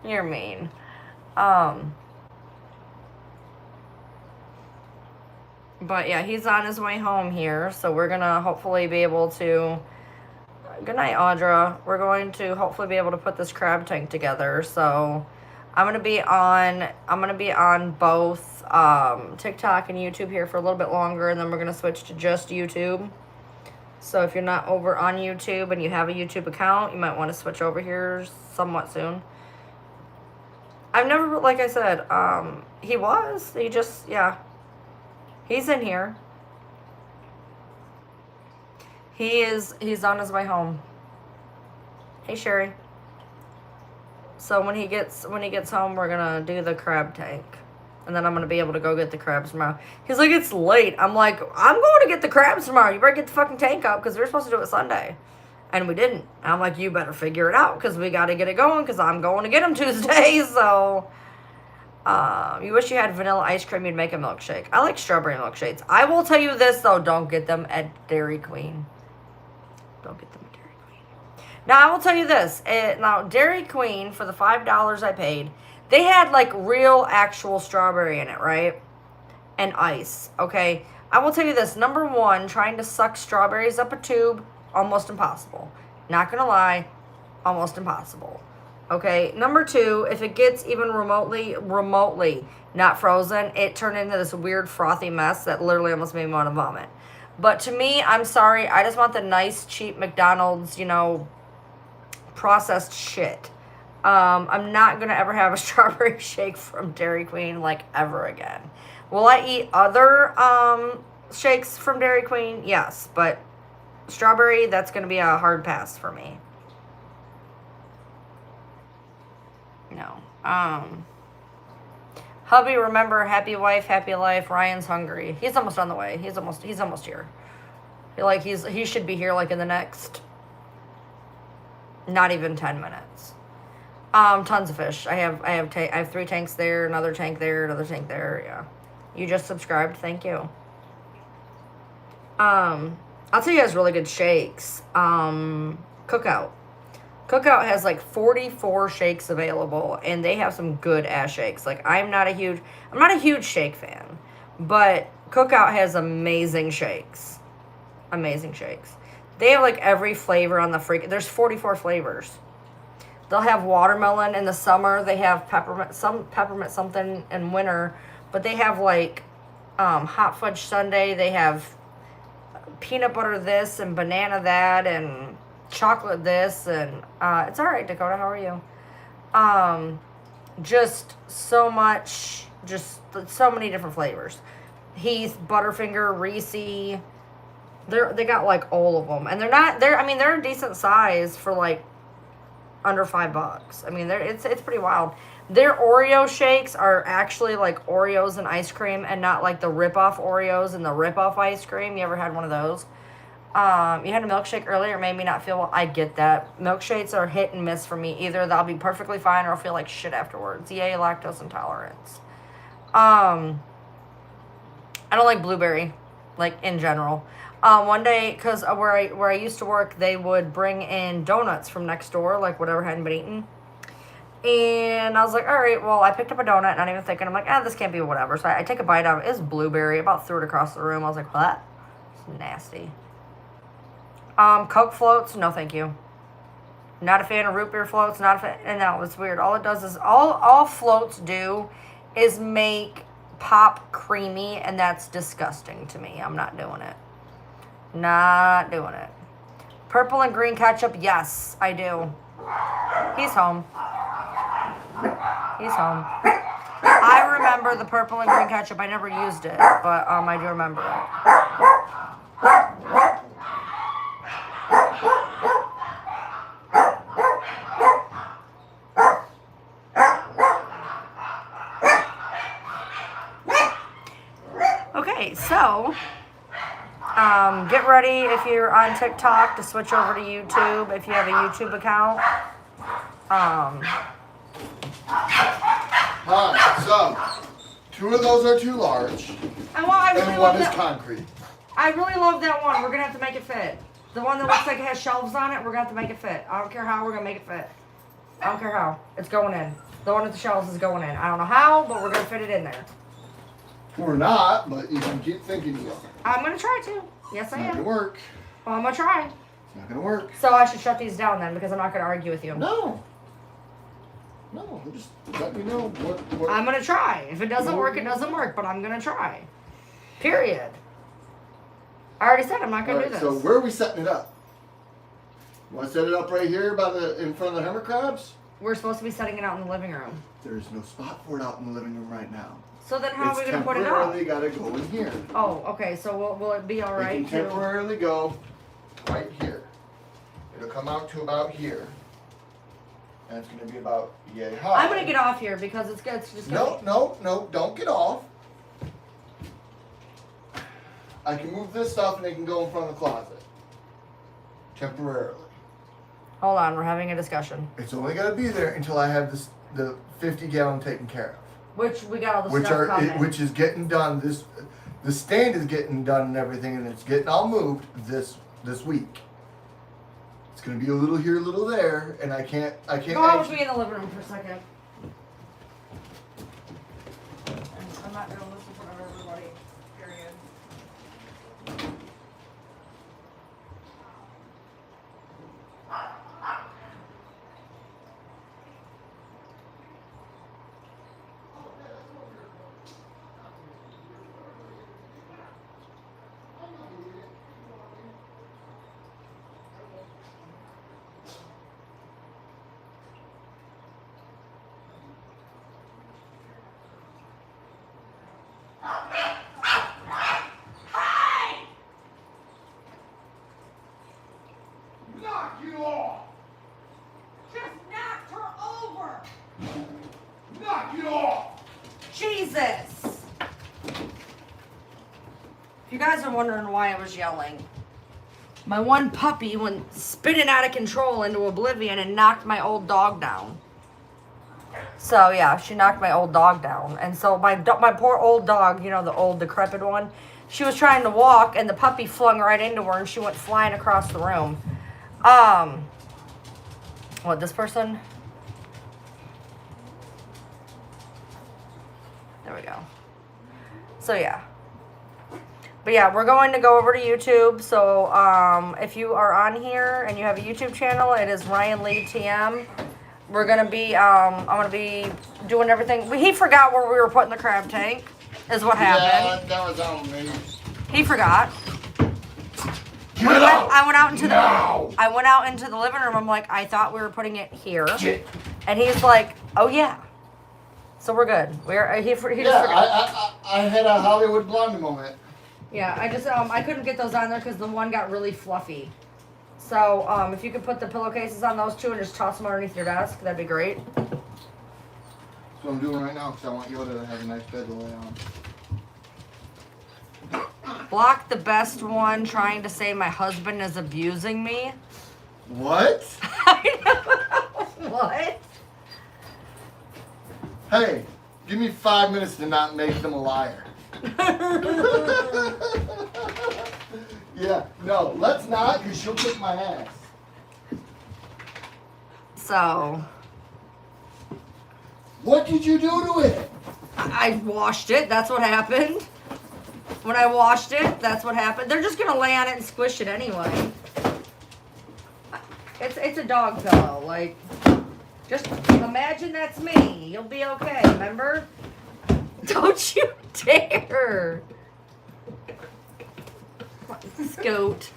You're mean. But yeah, he's on his way home here, so we're gonna hopefully be able to. Good night, Audra. We're going to hopefully be able to put this crab tank together. So I'm gonna be on both TikTok and YouTube here for a little bit longer, and then we're gonna switch to just YouTube. So if you're not over on YouTube and you have a YouTube account, you might want to switch over here somewhat soon. I've never, like I said, he's in here. He's on his way home. Hey, Sherry. So when he gets home, we're gonna do the crab tank. And then I'm gonna be able to go get the crabs tomorrow. He's like, it's late. I'm like, I'm going to get the crabs tomorrow. You better get the fucking tank up because we were supposed to do it Sunday. And we didn't. And I'm like, you better figure it out because we got to get it going because I'm going to get them Tuesday. So, you wish you had vanilla ice cream, you'd make a milkshake. I like strawberry milkshakes. I will tell you this, though. Don't get them at Dairy Queen. Don't get them a Dairy Queen. Now, I will tell you this. Now, Dairy Queen, for the $5 I paid, they had, like, real, actual strawberry in it, right? And ice, okay? I will tell you this. Number one, trying to suck strawberries up a tube, almost impossible. Not gonna lie, almost impossible. Okay, number two, if it gets even remotely not frozen, it turned into this weird frothy mess that literally almost made me want to vomit. But to me, I'm sorry, I just want the nice, cheap McDonald's, processed shit. I'm not going to ever have a strawberry shake from Dairy Queen, like, ever again. Will I eat other shakes from Dairy Queen? Yes, but strawberry, that's going to be a hard pass for me. No. Hubby, remember, happy wife, happy life. Ryan's hungry. He's almost on the way. He's almost here. I feel like he should be here like in the next not even 10 minutes. Tons of fish. I have 3 tanks there, another tank there, another tank there. Yeah. You just subscribed. Thank you. I'll tell you guys really good shakes. Cookout. Cookout has like 44 shakes available, and they have some good ass shakes. Like, I'm not a huge shake fan, but Cookout has amazing shakes. Amazing shakes. They have like every flavor on the there's 44 flavors. They'll have watermelon in the summer. They have peppermint something in winter, but they have like hot fudge sundae. They have peanut butter this and banana that and chocolate this, and it's all right, Dakota. How are you? Just so much, just so many different flavors. Heath, Butterfinger, Reese. They got like all of them, and they're a decent size for like under $5. I mean, it's pretty wild. Their Oreo shakes are actually like Oreos and ice cream, and not like the rip-off Oreos and the rip-off ice cream. You ever had one of those? You had a milkshake earlier, it made me not feel well. I get that. Milkshakes are hit and miss for me. Either they'll be perfectly fine or I'll feel like shit afterwards. Yay, lactose intolerance. I don't like blueberry, like, in general. One day, because where I used to work, they would bring in donuts from next door, like whatever hadn't been eaten. And I was like, all right, well, I picked up a donut, not even thinking. I'm like, this can't be whatever. So I take a bite out of it. It's blueberry. About threw it across the room. I was like, what? It's nasty. Coke floats, no thank you. Not a fan of root beer floats, not a fan, and no, it's weird. All it does is, all floats do is make pop creamy, and that's disgusting to me. I'm not doing it. Not doing it. Purple and green ketchup, yes, I do. He's home. He's home. I remember the purple and green ketchup. I never used it, but I do remember it. Okay, so get ready if you're on TikTok to switch over to YouTube if you have a YouTube account. So 2 of those are too large, and one is concrete. I really love that one. We're gonna have to make it fit. The one that looks like it has shelves on it, we're gonna have to make it fit. I don't care how, we're gonna make it fit. I don't care how. It's going in. The one with the shelves is going in. I don't know how, but we're gonna fit it in there. We're not, but you can keep thinking you are. I'm gonna try to. Yes, I am. It's not gonna work. Well, I'm gonna try. It's not gonna work. So I should shut these down then, because I'm not gonna argue with you. No, just let me know what. I'm gonna try. If it doesn't work, it doesn't work, but I'm gonna try. Period. I already said I'm not gonna do this. So where are we setting it up? You want to set it up right here in front of the hammer crabs? We're supposed to be setting it out in the living room. There's no spot for it out in the living room right now. So then how are we going to put it up? It's temporarily got to go in here. Oh, okay. So will it be all right? It can temporarily go right here. It'll come out to about here. And it's going to be about yay high. I'm going to get off here because it's good. It's just No, don't get off. I can move this stuff and it can go in front of the closet. Temporarily. Hold on, we're having a discussion. It's only got to be there until I have the 50-gallon taken care of. Which we got all the stuff coming. Which is getting done. The stand is getting done and everything, and it's getting all moved this week. It's gonna be a little here, a little there, and I can't. Go out with me in the living room for a second. I'm not doing this in front of everybody. Period. Knock you off! Just knocked her over! Knock you off! Jesus! If you guys are wondering why I was yelling, my one puppy went spinning out of control into oblivion and knocked my old dog down. So yeah, she knocked my old dog down. And so my poor old dog, you know, the old decrepit one, she was trying to walk and the puppy flung right into her and she went flying across the room. What, this person? There we go. So yeah. But yeah, we're going to go over to YouTube. So if you are on here and you have a YouTube channel, it is Ryan Lee TM. We're gonna be I'm gonna be doing everything. He forgot where we were putting the crab tank, is what happened. Yeah, that was on me. He forgot. Get out! I went out into now! I went out into the living room. I'm like, I thought we were putting it here. Get. And he's like, oh yeah. So we're good. He just forgot. I had a Hollywood blonde moment. Yeah, I just I couldn't get those on there because the one got really fluffy. So if you could put the pillowcases on those two and just toss them underneath your desk, that'd be great. That's what I'm doing right now because I want Yoda to have a nice bed to lay on. Block the best one trying to say my husband is abusing me. What? I know. What? Hey, give me 5 minutes to not make them a liar. Yeah, no, let's not, because she'll kick my ass. So, What did you do to it? I washed it. That's what happened. When I washed it, that's what happened. They're just gonna lay on it and squish it anyway. It's a dog pillow. Like, just imagine that's me. You'll be okay. Remember? Don't you dare. Scoot.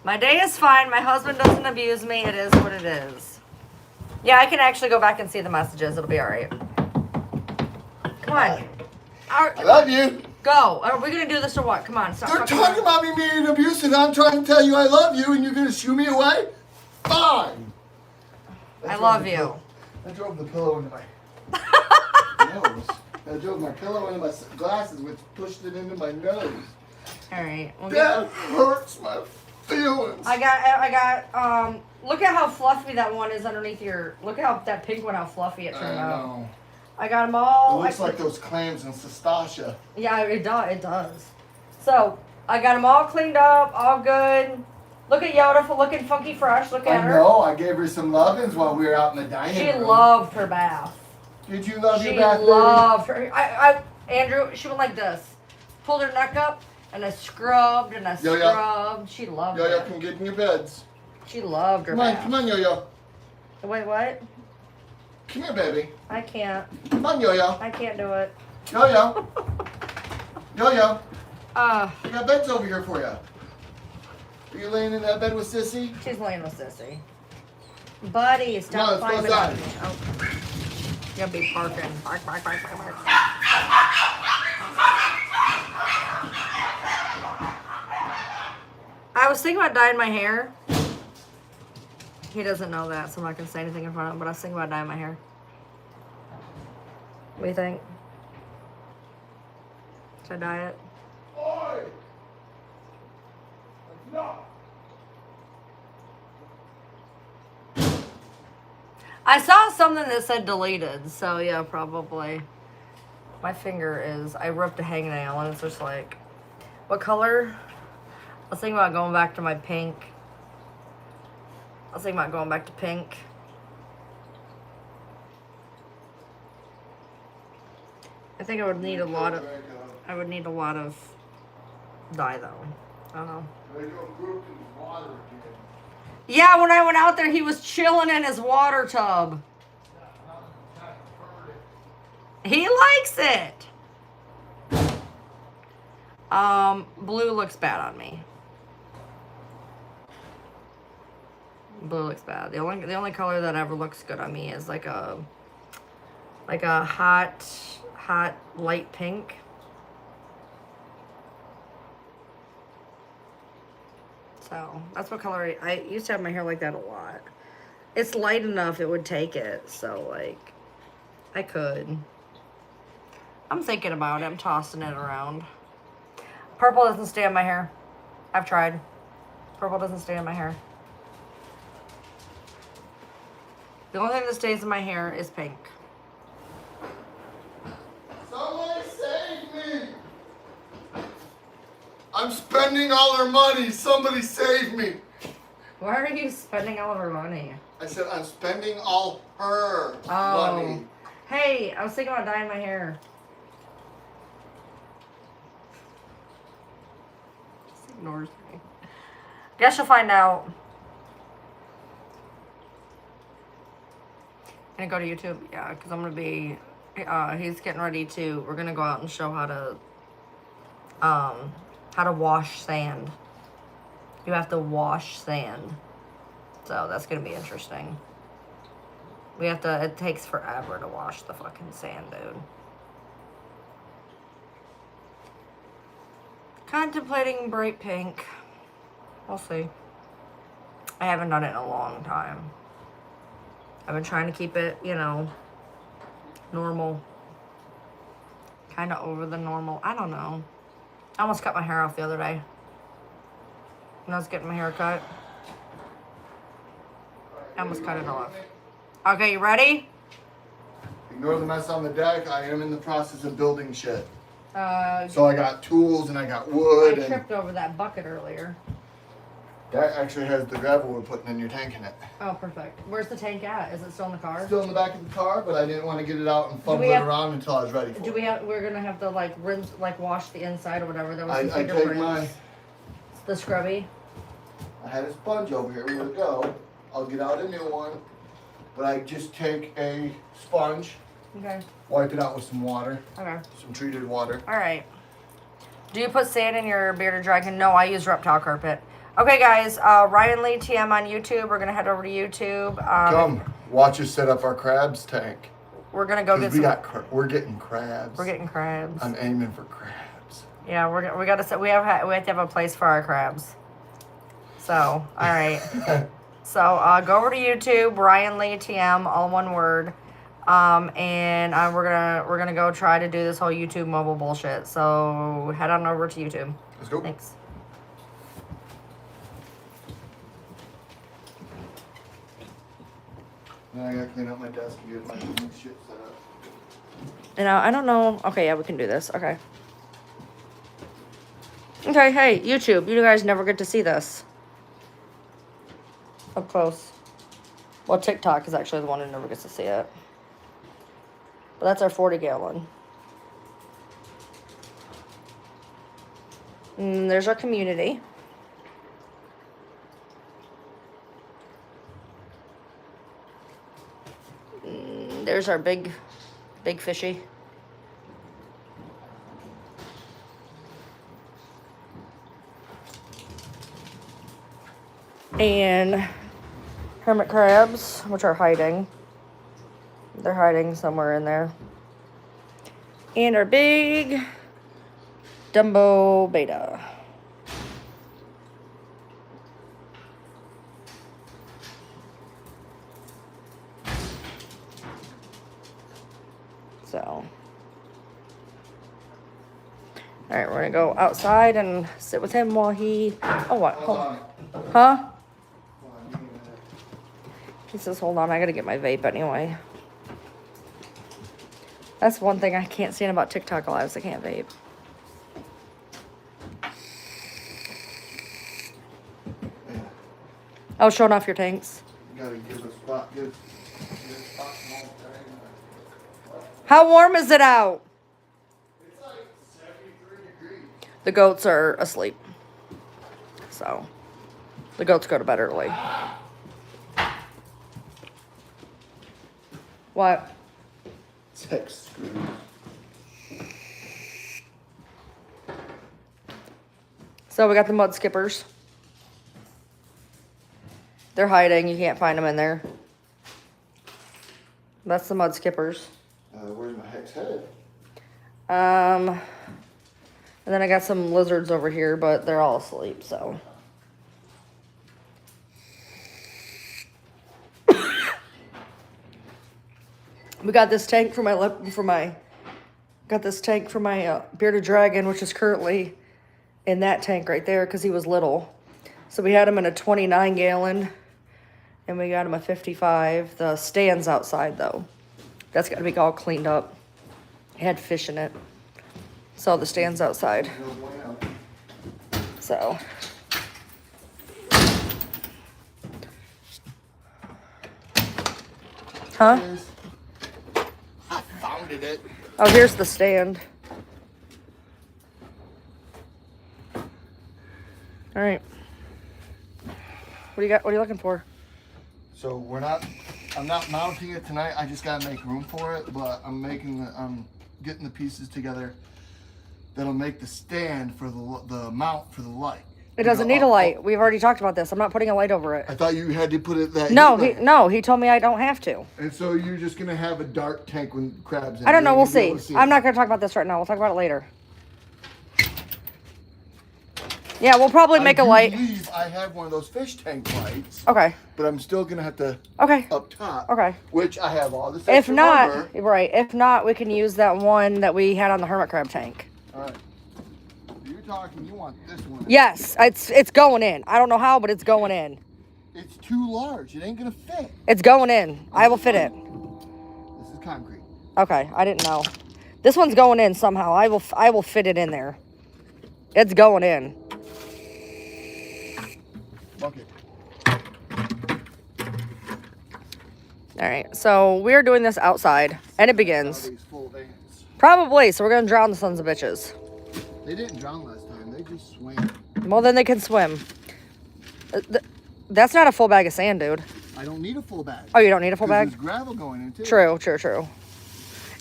My day is fine. My husband doesn't abuse me. It is what it is. Yeah, I can actually go back and see the messages. It'll be all right. Come on. I love you. Go. Are we going to do this or what? Come on. Stop They're fucking talking about me being abusive. I'm trying to tell you I love you, and you're going to shoo me away? Fine. I love you. I drove the pillow into my nose. I drove my pillow into my glasses, which pushed it into my nose. All right. That hurts my feelings. I got, look at how fluffy that one is underneath your, look at how that pink one, how fluffy it turned out. know. I got them all. It looks like those clams in Sestasha. Yeah, it does. So, I got them all cleaned up, all good. Look at Yoda for looking funky fresh. Look at her. I know. I gave her some lovin's while we were out in the dining room. She loved her bath. Did you love your She bath? loved her. Andrew, she went like this. Pulled her neck up, and I scrubbed, and I Yo-yo. scrubbed. She loved Yo-yo, it. come get in your beds. She loved her Come on, bath. come on, Yo-yo. Wait, what? Come here, baby. I can't. Come on, Yo-yo. I can't do it. Yo-yo. Yo-yo. Uh, I got beds over here for you. Are you laying in that bed with Sissy? she's laying with Sissy. Buddy, stop No, let's go climbing on outside. me. Oh. You'll be barking. Bark, bark, bark, bark, bark. I was thinking about dyeing my hair. He doesn't know that, so I'm not going to say anything in front of him, but I was thinking about dyeing my hair. What do you think? Should I dye it? Oi! No. I saw something that said deleted, so yeah, probably. My finger is, I ripped a hangnail and it's just like, What color? I was thinking about going back to my pink. I was thinking about going back to pink. I think I would need a lot of. I would need a lot of dye though. I don't know. Yeah, when I went out there, he was chilling in his water tub. He likes it. Blue looks bad on me. Blue looks bad. The only color that ever looks good on me is like a hot light pink. So that's what color I used to have my hair like that a lot. It's light enough it would take it, so like I could. I'm thinking about it. I'm tossing it around. Purple doesn't stay in my hair. I've tried. Purple doesn't stay in my hair. The only thing that stays in my hair is pink. Somebody save me! I'm spending all our money. Somebody save me. Why are you spending all of our money? I said I'm spending all her money. Hey, I was thinking about dyeing my hair. Just ignores me. Guess you'll find out. Gonna go to YouTube? Yeah, because I'm gonna be. He's getting ready to. We're gonna go out and show how to wash sand. You have to wash sand. So that's gonna be interesting. We have to. It takes forever to wash the fucking sand, dude. Contemplating bright pink. We'll see. I haven't done it in a long time. I've been trying to keep it, you know, normal. Kind of over the normal. I don't know. I almost cut my hair off the other day. When I was getting my hair cut. I almost cut it off. Okay, you ready? Ignore the mess on the deck. I am in the process of building shit. So I got tools and I got wood. I tripped over that bucket earlier. That actually has the gravel we're putting in your tank in it. Oh, perfect. Where's the tank at? Is it still in the car? Still in the back of the car, but I didn't want to get it out and fumble it around until I was ready for it. We're gonna have to like rinse, like wash the inside or whatever. There was some I fingerprints. take The scrubby. I had a sponge over here ready to go. I'll get out a new one. But I just take a sponge, Okay. wipe it out with some water, Okay. some treated water. All right. Do you put sand in your bearded dragon? No, I use reptile carpet. Okay, guys. Ryan Lee TM on YouTube. We're gonna head over to YouTube. Come watch us set up our crabs tank. We're gonna go get some. We're getting crabs. We're getting crabs. I'm aiming for crabs. Yeah, we gotta set. We have to have a place for our crabs. So, all right. So go over to YouTube, Ryan Lee TM, all one word. And we're gonna go try to do this whole YouTube mobile bullshit. So head on over to YouTube. Let's go. Thanks. Now I gotta clean up my desk and get my shit set up. And I don't know. Okay, yeah, we can do this. Okay. Okay, hey, YouTube, you guys never get to see this. Up close. Well, TikTok is actually the one who never gets to see it. But that's our 40 gallon. And there's our community. And there's our big fishy. And hermit crabs, which are hiding. They're hiding somewhere in there. And our big Dumbo beta. So. Alright, we're gonna go outside and sit with him while he. Oh, what? Hold on. Huh? Hold on, give me a minute. He says, hold on, I gotta get my vape anyway. That's one thing I can't stand about TikTok lives. I can't vape. Oh, showing off your tanks. You gotta give a spot, give a spot small thing. How warm is it out? It's like 73 degrees. The goats are asleep. So, the goats go to bed early. What? Text screws. So we got the mud skippers. They're hiding. You can't find them in there. That's the mud skippers. Where's my hex head? And then I got some lizards over here, but they're all asleep, so. We got this tank for my bearded dragon, which is currently in that tank right there because he was little. So we had him in a 29 gallon and we got him a 55. The stand's outside though. That's got to be all cleaned up. It had fish in it. So the stand's outside. So. Huh? I founded it. Oh, here's the stand. All right. What do you got? What are you looking for? So I'm not mounting it tonight. I just gotta make room for it, but I'm getting the pieces together that'll make the stand for the mount for the light. It doesn't need a light. We've already talked about this. I'm not putting a light over it. I thought you had to put it that. No, he told me I don't have to. And so you're just gonna have a dark tank when crabs. I don't know. We'll see. I'm not gonna talk about this right now. We'll talk about it later. Yeah, we'll probably make a light. I have one of those fish tank lights. Okay. But I'm still gonna have to. Okay. Up top. Okay. Which I have all this. If not, rubber. right. If not, we can use that one that we had on the hermit crab tank. All right. You're talking. You want this one? Yes, it's going in. I don't know how, but it's going in. It's too large. It ain't gonna fit. It's going in. I will fit it. This is concrete. Okay, I didn't know. This one's going in somehow. I will fit it in there. It's going in. Bucket. All right, so we're doing this outside, and it begins. Full vans. Probably, so we're gonna drown the sons of bitches. They didn't drown last time. They just swam. Well, then they can swim. That's not a full bag of sand, dude. I don't need a full bag. Oh, you don't need a full bag? There's gravel going in too. True.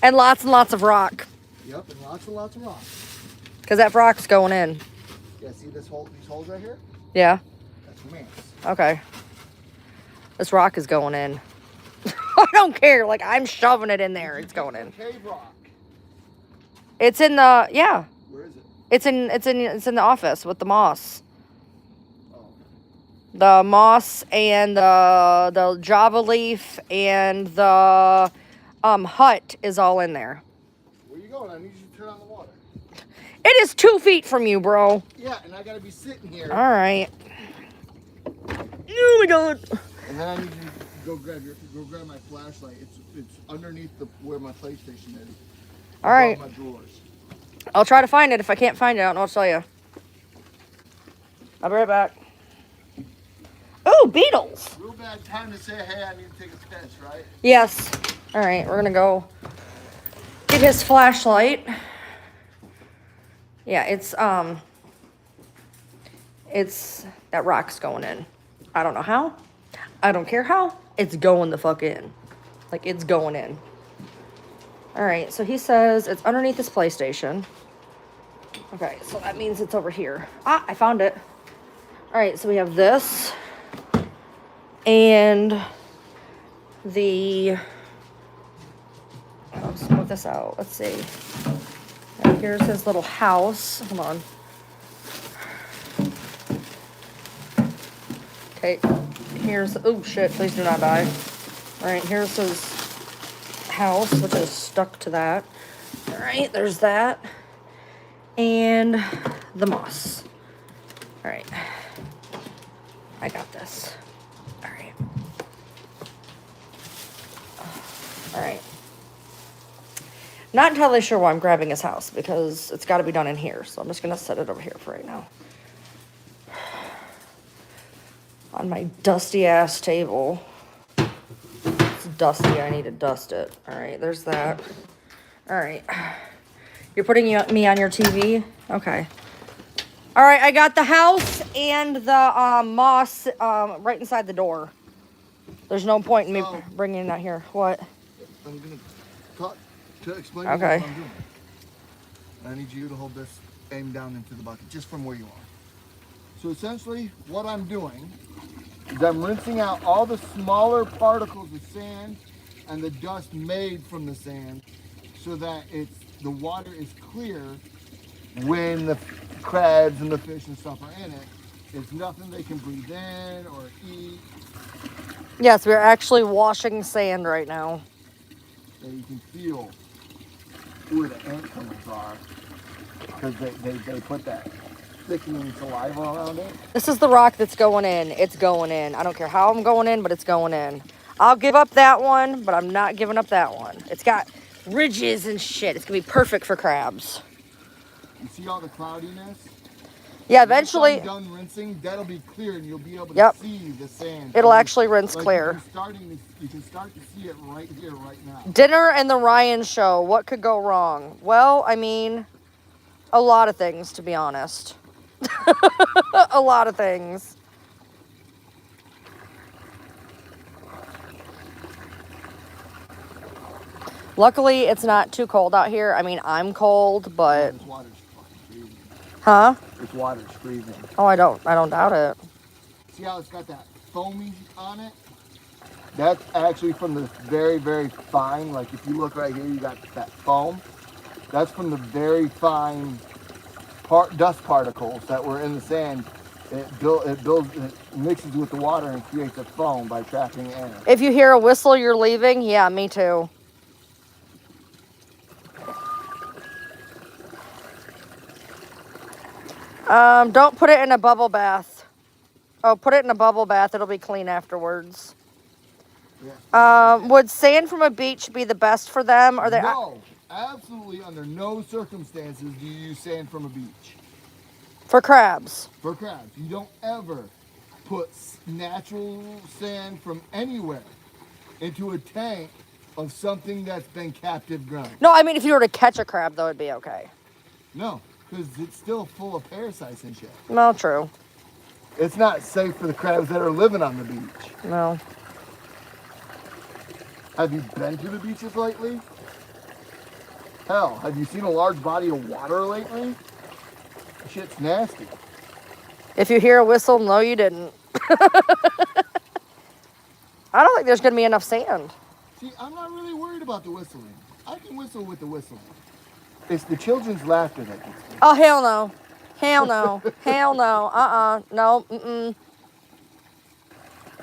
And lots of rock. Yep, and lots of rock. Because that rock's going in. Yeah, see these holes right here? Yeah. That's cements. Okay. This rock is going in. I don't care. Like, I'm shoving it in there. It's going in. Cave rock. It's in the, yeah. Where is it? It's in the office with the moss. Oh. The moss and the Java leaf and the hut is all in there. Where you going? I need you to turn on the water. It is 2 feet from you, bro. Yeah, and I gotta be sitting here. All right. Oh my god. And then I need you to go grab my flashlight. It's underneath where my PlayStation is. All right. My drawers. I'll try to find it. If I can't find it, I don't know what to tell you. I'll be right back. Oh, beetles. Real bad time to say, hey, I need to take a piss, right? Yes. All right, we're gonna go get his flashlight. Yeah, it's that rock's going in. I don't know how. I don't care how. It's going the fuck in. Like, it's going in. All right, so he says it's underneath his PlayStation. Okay, so that means it's over here. Ah, I found it. All right, so we have this and the, let's move this out. Let's see. And here's his little house. Hold on. Okay, here's, oh shit, please do not die. All right, here's his house, which is stuck to that. All right, there's that. And the moss. All right. I got this. All right. All right. Not entirely sure why I'm grabbing his house because it's got to be done in here. So I'm just going to set it over here for right now. on my dusty ass table. It's dusty. I need to dust it. All right, there's that. All right. You're putting me on your TV? Okay. All right, I got the house and the moss right inside the door. There's no point in me bringing that here. What? I'm gonna talk to explain to you Okay. what I'm doing. I need you to hold this aim down into the bucket, just from where you are. So essentially, what I'm doing is I'm rinsing out all the smaller particles of sand and the dust made from the sand, so that the water is clear when the crabs and the fish and stuff are in it. It's nothing they can breathe in or eat. Yes, we're actually washing sand right now. So you can feel where the ant tunnels are, because they put that thickening saliva around it. This is the rock that's going in. It's going in. I don't care how I'm going in, but it's going in. I'll give up that one, but I'm not giving up that one. It's got ridges and shit. It's going to be perfect for crabs. You see all the cloudiness? Yeah, eventually. Once I'm done rinsing, that'll be clear and you'll be able to see the sand. It'll actually rinse like clear. You can start to see it right here, right now. Dinner and the Ryan show. What could go wrong? Well, I mean, a lot of things, to be honest. A lot of things. Luckily, it's not too cold out here. I mean, I'm cold, but... This water's fucking freezing. Huh? This water's freezing. Oh, I don't doubt it. See how it's got that foamy on it? That's actually from the very, very fine, like if you look right here, you got that foam. That's from the very fine dust particles that were in the sand. It mixes with the water and creates a foam by trapping air. If you hear a whistle, you're leaving? Yeah, me too. Don't put it in a bubble bath. Oh, put it in a bubble bath. It'll be clean afterwards. Yeah. Would sand from a beach be the best for them? Or no, absolutely under no circumstances do you use sand from a beach. For crabs. For crabs. You don't ever put natural sand from anywhere into a tank of something that's been captive grown. No, I mean if you were to catch a crab, though, it'd be okay. No, because it's still full of parasites and shit. No, true. It's not safe for the crabs that are living on the beach. No. Have you been to the beaches lately? Hell, have you seen a large body of water lately? Shit's nasty. If you hear a whistle, no, you didn't. I don't think there's going to be enough sand. See, I'm not really worried about the whistling. I can whistle with the whistling. It's the children's laughter that gets me. Oh, hell no. Hell no. Hell no. No. Mm-mm.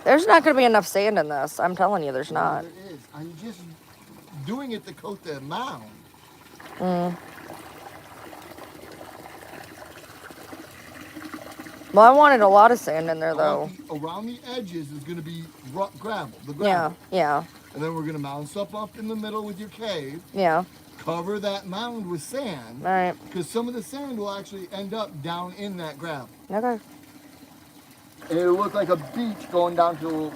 There's not going to be enough sand in this. I'm telling you, there's not. There is. I'm just doing it to coat the mound. Mm. Well, I wanted a lot of sand in there, though. Around the edges is going to be gravel, the Yeah, gravel. yeah. And then we're going to mound stuff up in the middle with your cave. Yeah. Cover that mound with sand. All right. Because some of the sand will actually end up down in that gravel. Okay. And it'll look like a beach going down to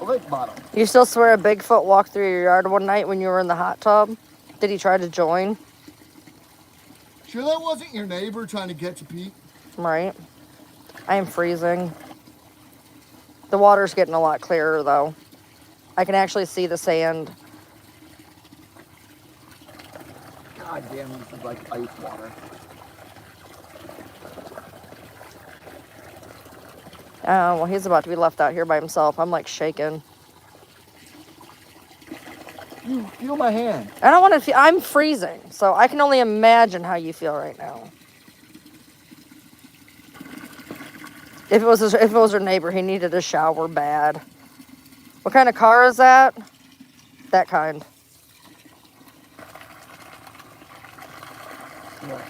a lake bottom. You still swear a Bigfoot walked through your yard one night when you were in the hot tub? Did he try to join? Sure that wasn't your neighbor trying to catch a peek? Right. I am freezing. The water's getting a lot clearer, though. I can actually see the sand. God damn, this is like ice water. Oh, well, he's about to be left out here by himself. I'm like shaking. You feel my hand. I don't want to feel, I'm freezing, so I can only imagine how you feel right now. If it was her neighbor, he needed a shower bad. What kind of car is that? That kind. Yeah.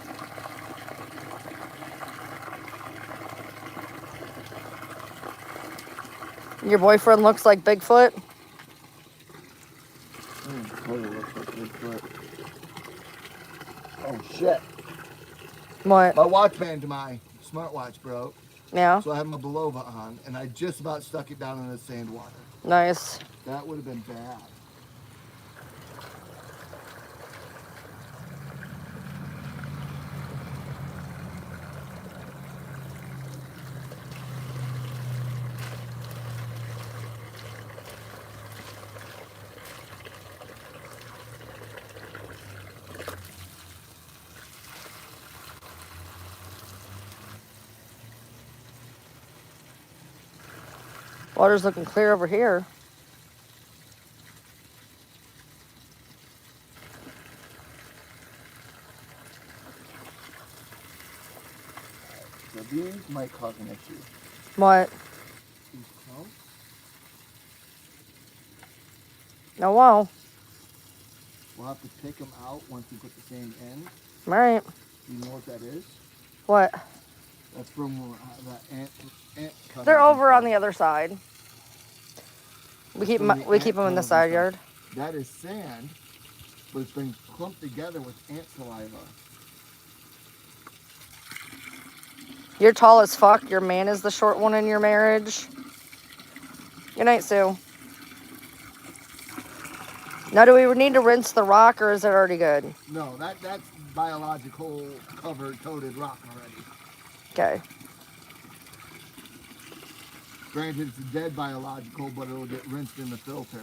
Your boyfriend looks like Bigfoot? Totally looks like Bigfoot. Oh shit. What? My watch band to my smartwatch broke. Yeah. So I have my Belova on, and I just about stuck it down in the sand water. Nice. That would have been bad. Water's looking clear over here. So these might cause an issue. What? These clumps? Oh, wow. We'll have to pick them out once we put the sand in. All right. Do you know what that is? What? That's from the ant cutters. They're over on the other side. We keep them in the side yard. That is sand, but it's been clumped together with ant saliva. You're tall as fuck. Your man is the short one in your marriage. Good night, Sue. Now, do we need to rinse the rock, or is it already good? No, that's biological coated rock already. Okay. Granted, it's a dead biological, but it'll get rinsed in the filter.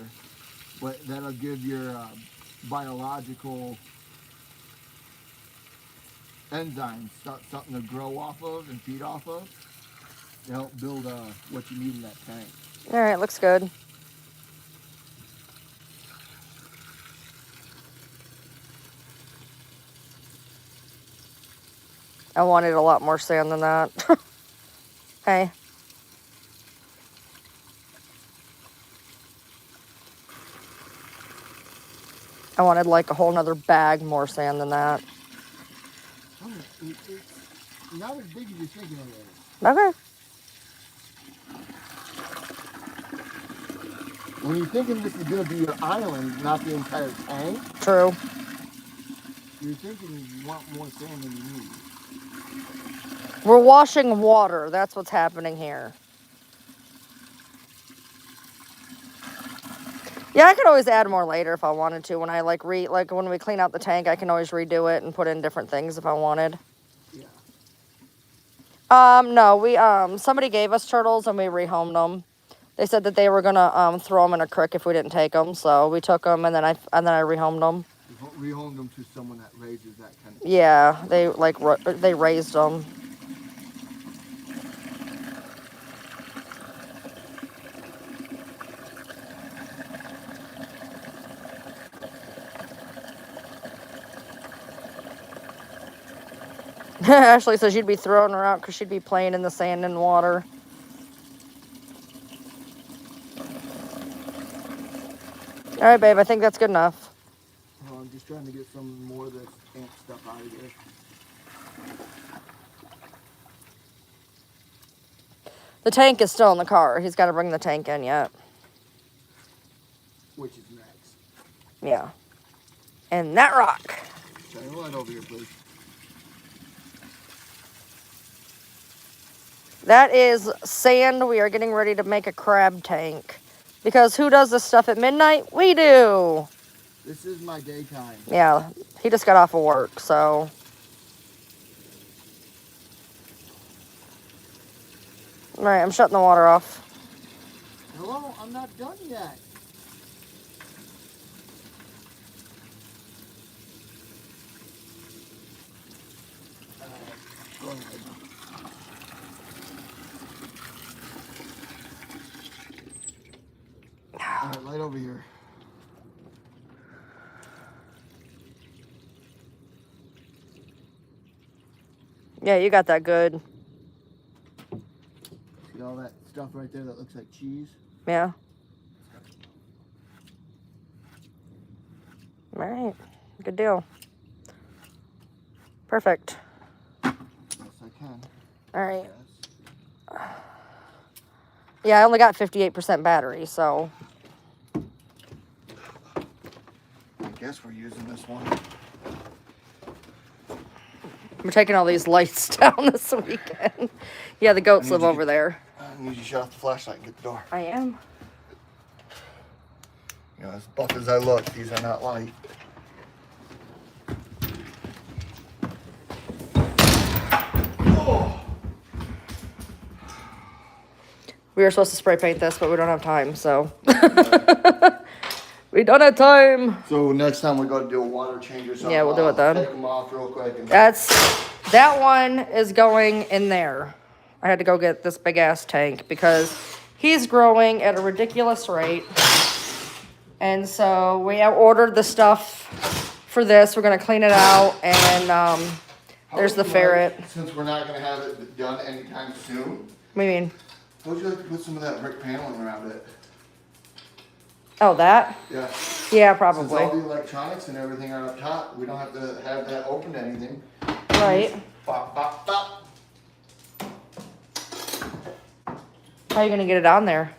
But that'll give your biological enzymes something to grow off of and feed off of to help build what you need in that tank. All right, looks good. I wanted a lot more sand than that. Hey. I wanted like a whole nother bag more sand than that. Oh, it's not as big as you're thinking it is. Okay. When you're thinking this is going to be your island, not the entire tank, True. you're thinking you want more sand than you need. We're washing water. That's what's happening here. Yeah, I could always add more later if I wanted to. When I like when we clean out the tank, I can always redo it and put in different things if I wanted. Yeah. No, we somebody gave us turtles and we rehomed them. They said that they were gonna throw them in a creek if we didn't take them, so we took them and then I rehomed them. You rehomed them to someone that raises that kind of. Yeah, they raised them. Ashley says you'd be throwing her out because she'd be playing in the sand and water. All right, babe, I think that's good enough. Oh, I'm just trying to get some more of this ant stuff out of here. The tank is still in the car. He's got to bring the tank in yet. Which is next. Yeah. And that rock. Shine a light over here, please. That is sand. We are getting ready to make a crab tank. Because who does this stuff at midnight? We do. This is my daytime. Yeah, he just got off of work, so. All right, I'm shutting the water off. Hello, I'm not done yet. Go ahead. All right, light over here. Yeah, you got that good. See all that stuff right there that looks like cheese? Yeah. All right, good deal. Perfect. Yes, I can. All right. Yes. Yeah, I only got 58% battery, so. I guess we're using this one. We're taking all these lights down this weekend. Yeah, the goats live over there. I need you to shut off the flashlight and get the door. I am. You know, as buff as I look, these are not light. Oh. We were supposed to spray paint this, but we don't have time, so. We don't have time. So next time we go to do a water change or something, Yeah, we'll do it then. Take them off real quick. And That one is going in there. I had to go get this big ass tank because he's growing at a ridiculous rate. And so we have ordered the stuff for this. We're gonna clean it out, and there's the ferret. Since we're not gonna have it done anytime soon. What do you mean? How would you like to put some of that brick paneling around it? Oh, that? Yeah. Yeah, Since probably. all the electronics and everything are up top, we don't have to have that open to anything. Right. Bop, bop, bop. How are you gonna get it on there?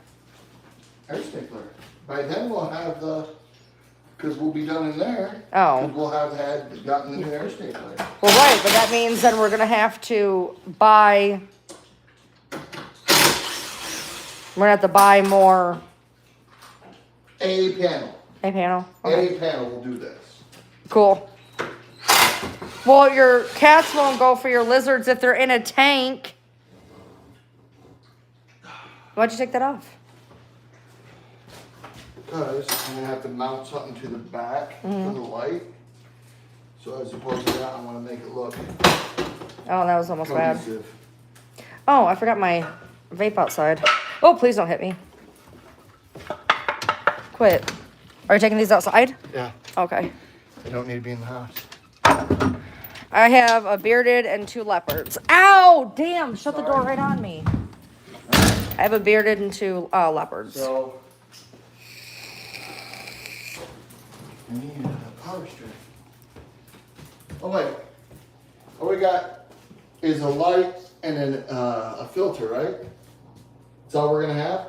Air stapler. By then we'll have because we'll be done in there. Oh. 'Cause we'll have gotten the new air stapler. Well, right, but that means then we're gonna have to buy. We're gonna have to buy more. A panel. A panel. Okay. A panel will do this. Cool. Well, your cats won't go for your lizards if they're in a tank. Why'd you take that off? Because I'm gonna have to mount something to the back for the light. So as opposed to that, I want to make it look Oh, that was almost bad. cohesive. Oh, I forgot my vape outside. Oh, please don't hit me. Quit. Are you taking these outside? Yeah, Okay. they don't need to be in the house. I have a bearded and 2 leopards. Ow! Damn! Shut the door right on me. I have a bearded and 2 leopards. So I need a power strip. Oh wait, all we got is a light and then a filter, right? That's all we're gonna have.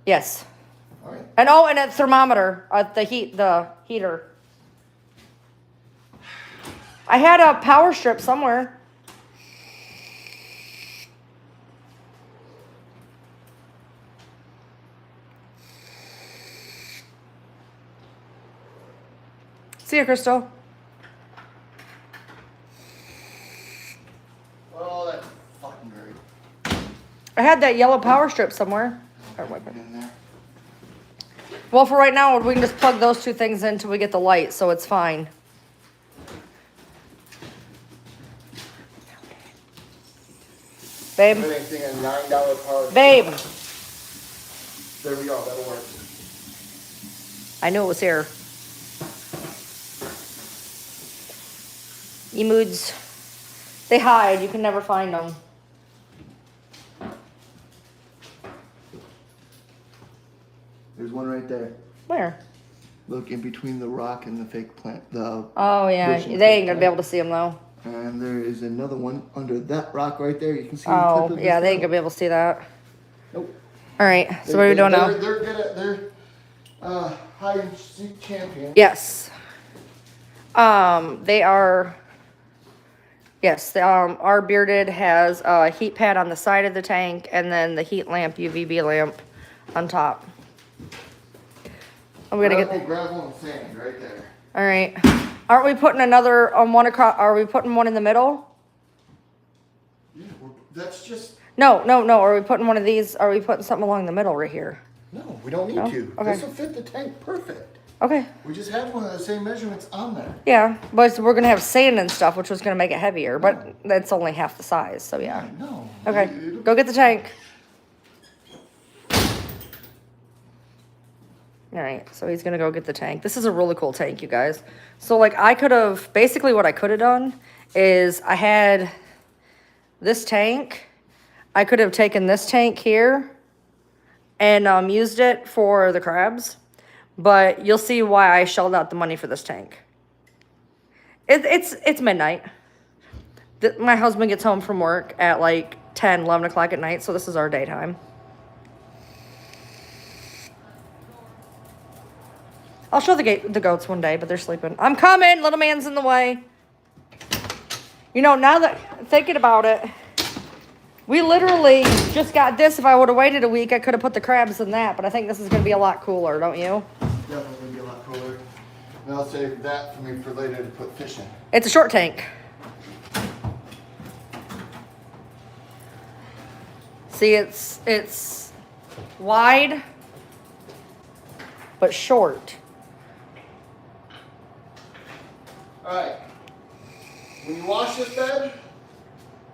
Yes. All right. And and a thermometer, the heater. I had a power strip somewhere. See you, Crystal. Oh, that's fucking great. I had that yellow power strip somewhere. Put it in there. Well, for right now, we can just plug those 2 things in until we get the light, so it's fine. Babe. Anything at $9 power. Babe. There we go. That'll work. I knew it was here. Emudes. They hide. You can never find them. There's one right there. Where? Look in between the rock and the fake plant. Oh, yeah. bush and They fake ain't going to be able to see them, though. And there is another one under that rock right there. You can see. Oh, the tip of yeah. his They ain't tail. going to be able to see that. Nope. All right. So what are we doing now? They're good at hide and seek champion. Yes. They are. Yes, our bearded has a heat pad on the side of the tank and then the heat lamp, UVB lamp on top. I'm gonna get. Gravel and sand right there. All right. Aren't we putting another one across? Are we putting one in the middle? Yeah, that's just. No. Are we putting one of these? Are we putting something along the middle right here? No, we don't need No? to. Okay. This will fit the tank perfect. Okay. We just had one of the same measurements on there. Yeah, but we're gonna have sand and stuff, which was gonna make it heavier, but that's only half the size. So yeah. No. Okay. Go get the tank. All right, so he's gonna go get the tank. This is a really cool tank, you guys. So like I could have, basically what I could have done is I had this tank. I could have taken this tank here and used it for the crabs, but you'll see why I shelled out the money for this tank. It's midnight. My husband gets home from work at like 10, 11 o'clock at night, so this is our daytime. I'll show the goats one day, but they're sleeping. I'm coming. Little man's in the way. You know, now that thinking about it, we literally just got this. If I would have waited a week, I could have put the crabs in that, but I think this is going to be a lot cooler, don't you? Definitely gonna be a lot cooler. And I'll save that for me for later to put fish in. It's a short tank. See, it's wide, but short. All right. When you wash this bed,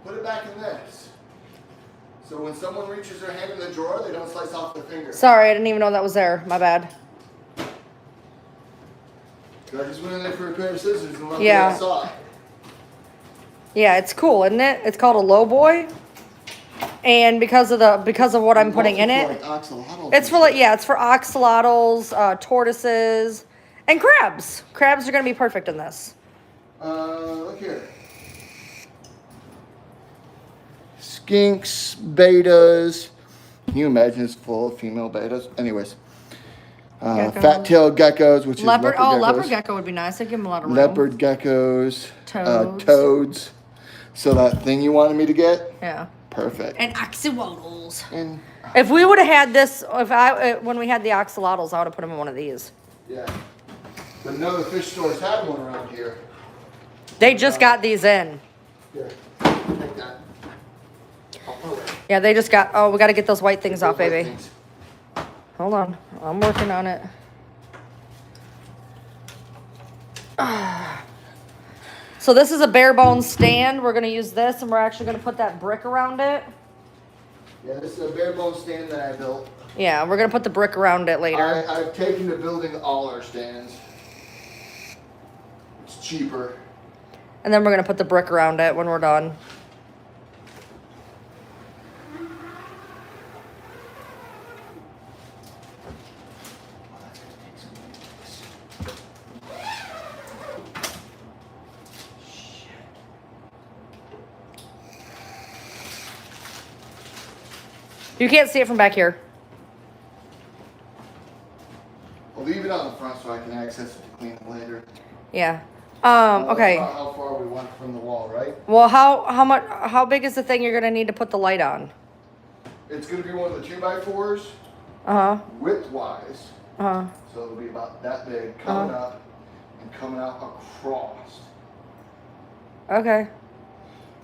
put it back in this. So when someone reaches their hand in the drawer, they don't slice off their finger. Sorry, I didn't even know that was there. My bad. I just went in there for a pair of scissors and luckily Yeah. I saw it. Yeah, it's cool, isn't it? It's called a low boy. And because of what I'm putting in it, Like axolotls it's for and like, shit. yeah, it's for axolotls, tortoises, and crabs. Crabs are gonna be perfect in this. Look here. Skinks, betas. Can you imagine it's full of female betas? Anyways. Geckos. Fat-tailed geckos, which Leopard, is leopard geckos. leopard gecko would be nice. I'd give them a lot of room. Leopard geckos. Toads. Toads. So that thing you wanted me to get? Yeah. Perfect. And axolotls. And If we would have had this, when we had the axolotls, I would have put them in one of these. yeah. But none of the fish stores had one around here. They just got these in. Here, take that. Yeah, they just got. Oh, we got to get those white things off, White baby. things. Hold on, I'm working on it. So this is a bare bones stand. We're gonna use this, and we're actually gonna put that brick around it. Yeah, this is a bare bone stand that I built. Yeah, we're gonna put the brick around it later. I've taken to building all our stands. It's cheaper. And then we're gonna put the brick around it when we're done. You can't see it from back here. I'll leave it on the front so I can access it to clean it later. Yeah. That's Okay. about how far we want from the wall, right? Well, how big is the thing you're gonna need to put the light on? It's gonna be one of the 2x4s, Uh-huh. width-wise. Uh-huh. So it'll be about that big, coming up and coming out across. Okay.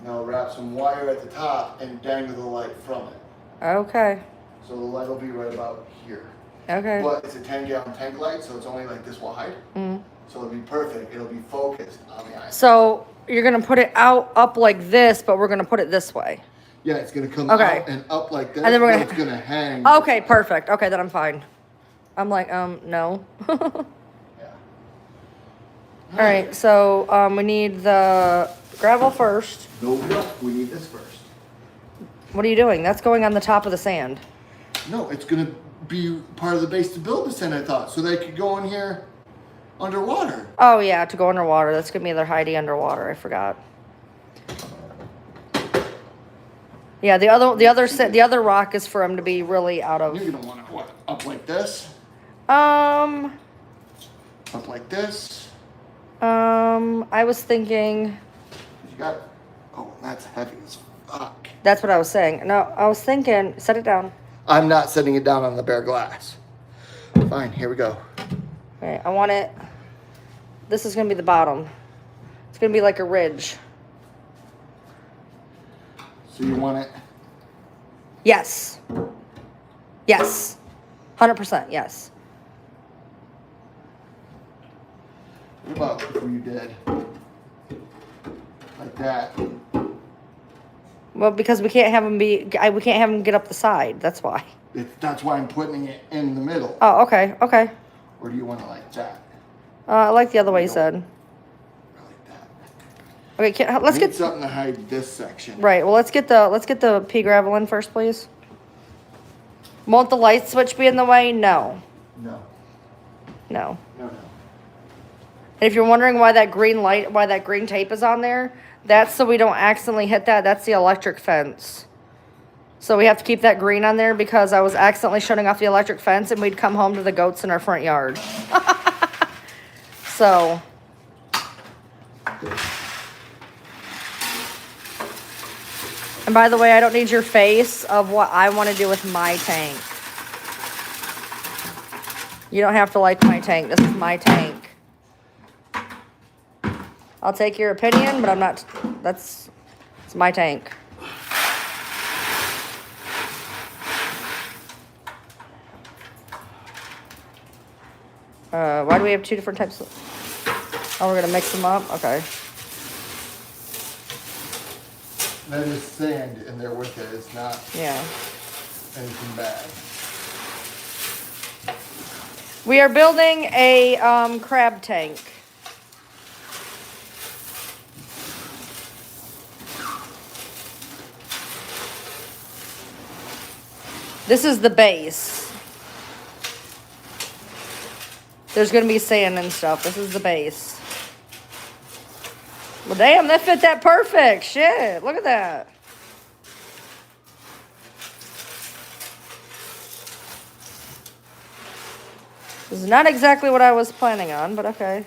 Now wrap some wire at the top and dangle the light from it. Okay. So the light will be right about here. Okay. But it's a 10-gallon tank light, so it's only like this wide. Mm. So it'll be perfect. It'll be focused on the eye. So you're gonna put it up like this, but we're gonna put it this way. Yeah, it's gonna come Okay. out and up like this, And then we're but gonna- it's gonna hang. Okay, perfect. Okay, then I'm fine. I'm like, no. All Yeah. right, so we need the gravel first. No, we need this first. What are you doing? That's going on the top of the sand. No, it's gonna be part of the base to build the tent, I thought, so they could go in here underwater. Oh yeah, to go underwater. That's gonna be their Heidi underwater. I forgot. Yeah, the other rock is for them to be really out of. You're gonna want it what? Up like this? Um, Up like this? I was thinking. You got. Oh, that's heavy as fuck. That's what I was saying. No, I was thinking. Set it down. I'm not setting it down on the bare glass. Fine, here we go. Okay, I want it. This is gonna be the bottom. It's gonna be like a ridge. So you want it? Yes. Yes. 100%. Yes. What about if you did like that? Well, because we can't have them we can't have them get up the side. That's why. That's why I'm putting it in the middle. Oh, okay. Okay. Or do you want it like that? I like the other way you said. Or like that? Okay, let's Need get something to hide this section. right. Well, let's get the pea gravel in first, please. Won't the light switch be in the way? No. No. No. No, no. And if you're wondering why that green tape is on there, that's so we don't accidentally hit that. That's the electric fence. So we have to keep that green on there because I was accidentally shutting off the electric fence and we'd come home to the goats in our front yard. So. And by the way, I don't need your face of what I want to do with my tank. You don't have to like my tank. This is my tank. I'll take your opinion, but I'm not, it's my tank. Why do we have two different types of, oh, we're going to mix them up? Okay. That is sand in there with it. It's not anything bad. We are building a crab tank. This is the base. There's going to be sand and stuff. This is the base. Well, damn, that fit that perfect. Shit, look at that. This is not exactly what I was planning on, but okay.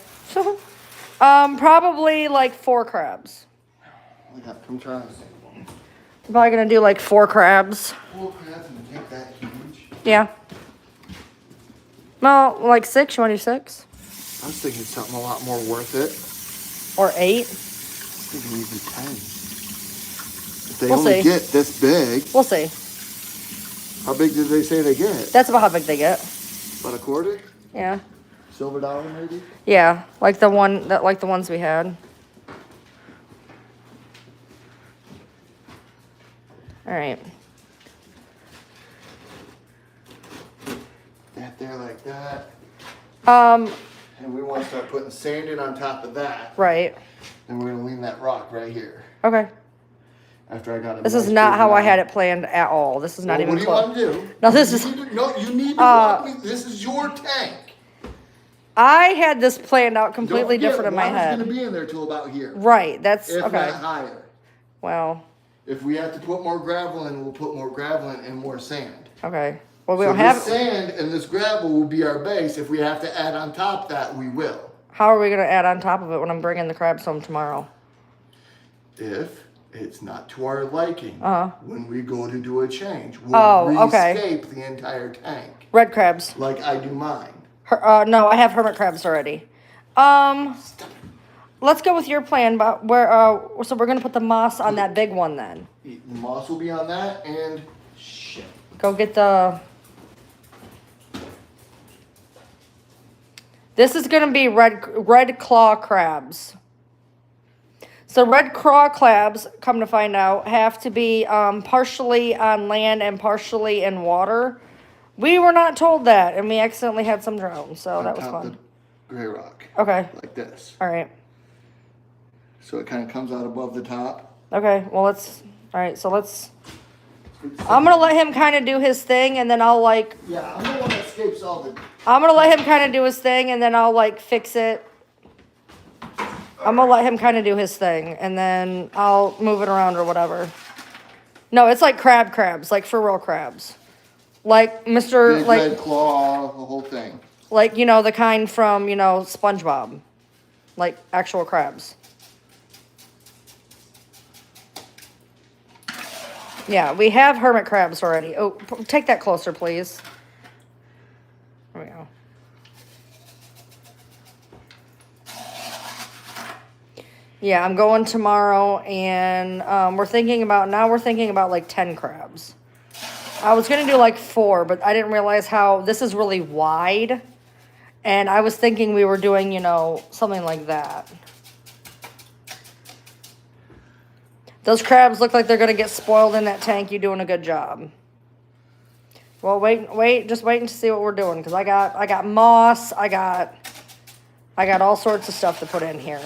Probably like 4 crabs. I'm trying to see. I'm probably going to do like 4 crabs. 4 crabs and make that huge? Yeah. Well, like 6. You want to do 6? I was thinking something a lot more worth it. Or 8. I was thinking even 10. If they We'll only see. get this big. We'll see. How big did they say they get? That's about how big they get. About a quarter? Yeah. Silver dollar maybe? Yeah, like the ones we had. All right. That there like that. Um. And we want to start putting sand in on top of that. Right. Then we're gonna lean that rock right here. Okay. After I got it. This is not how I had it planned at all. This is not even close. What do you want to do? No, this is. You need to walk me. This is your tank. I had this planned out completely different in my head. Water's gonna be in there till about here. Right. That's if okay. Not higher. Well. If we have to put more gravel in, we'll put more gravel in and more sand. Okay. Well, we don't have sand and this gravel will be our base. If we have to add on top of that, we will. How are we gonna add on top of it when I'm bringing the crabs home tomorrow? If it's not to our liking, when we go to do a change, we'll rescape the entire tank. Red crabs. Like I do mine. No, I have hermit crabs already. Let's go with your plan, but so we're gonna put the moss on that big one then. The moss will be on that, and shit. Go get the. This is gonna be red claw crabs. So red claw crabs, come to find out, have to be partially on land and partially in water. We were not told that, and we accidentally had some drown, so that was fun. The gray rock. Okay. Like this. All right. So it kind of comes out above the top. Okay. Well, all right. So I'm gonna let him kind of do his thing, and then I'll like. Yeah, I'm the one that escapes all the. I'm gonna let him kind of do his thing, and then I'll like fix it. I'm gonna let him kind of do his thing, and then I'll move it around or whatever. No, it's like crabs, like for real crabs. Like Mr. Big like red claw, the whole thing. Like, the kind from, SpongeBob. Like actual crabs. Yeah, we have hermit crabs already. Oh, take that closer, please. There we go. Yeah, I'm going tomorrow, and we're thinking about like 10 crabs. I was going to do like 4, but I didn't realize how this is really wide. And I was thinking we were doing, something like that. Those crabs look like they're going to get spoiled in that tank. You're doing a good job. Well, just waiting to see what we're doing, because I got moss, I got all sorts of stuff to put in here.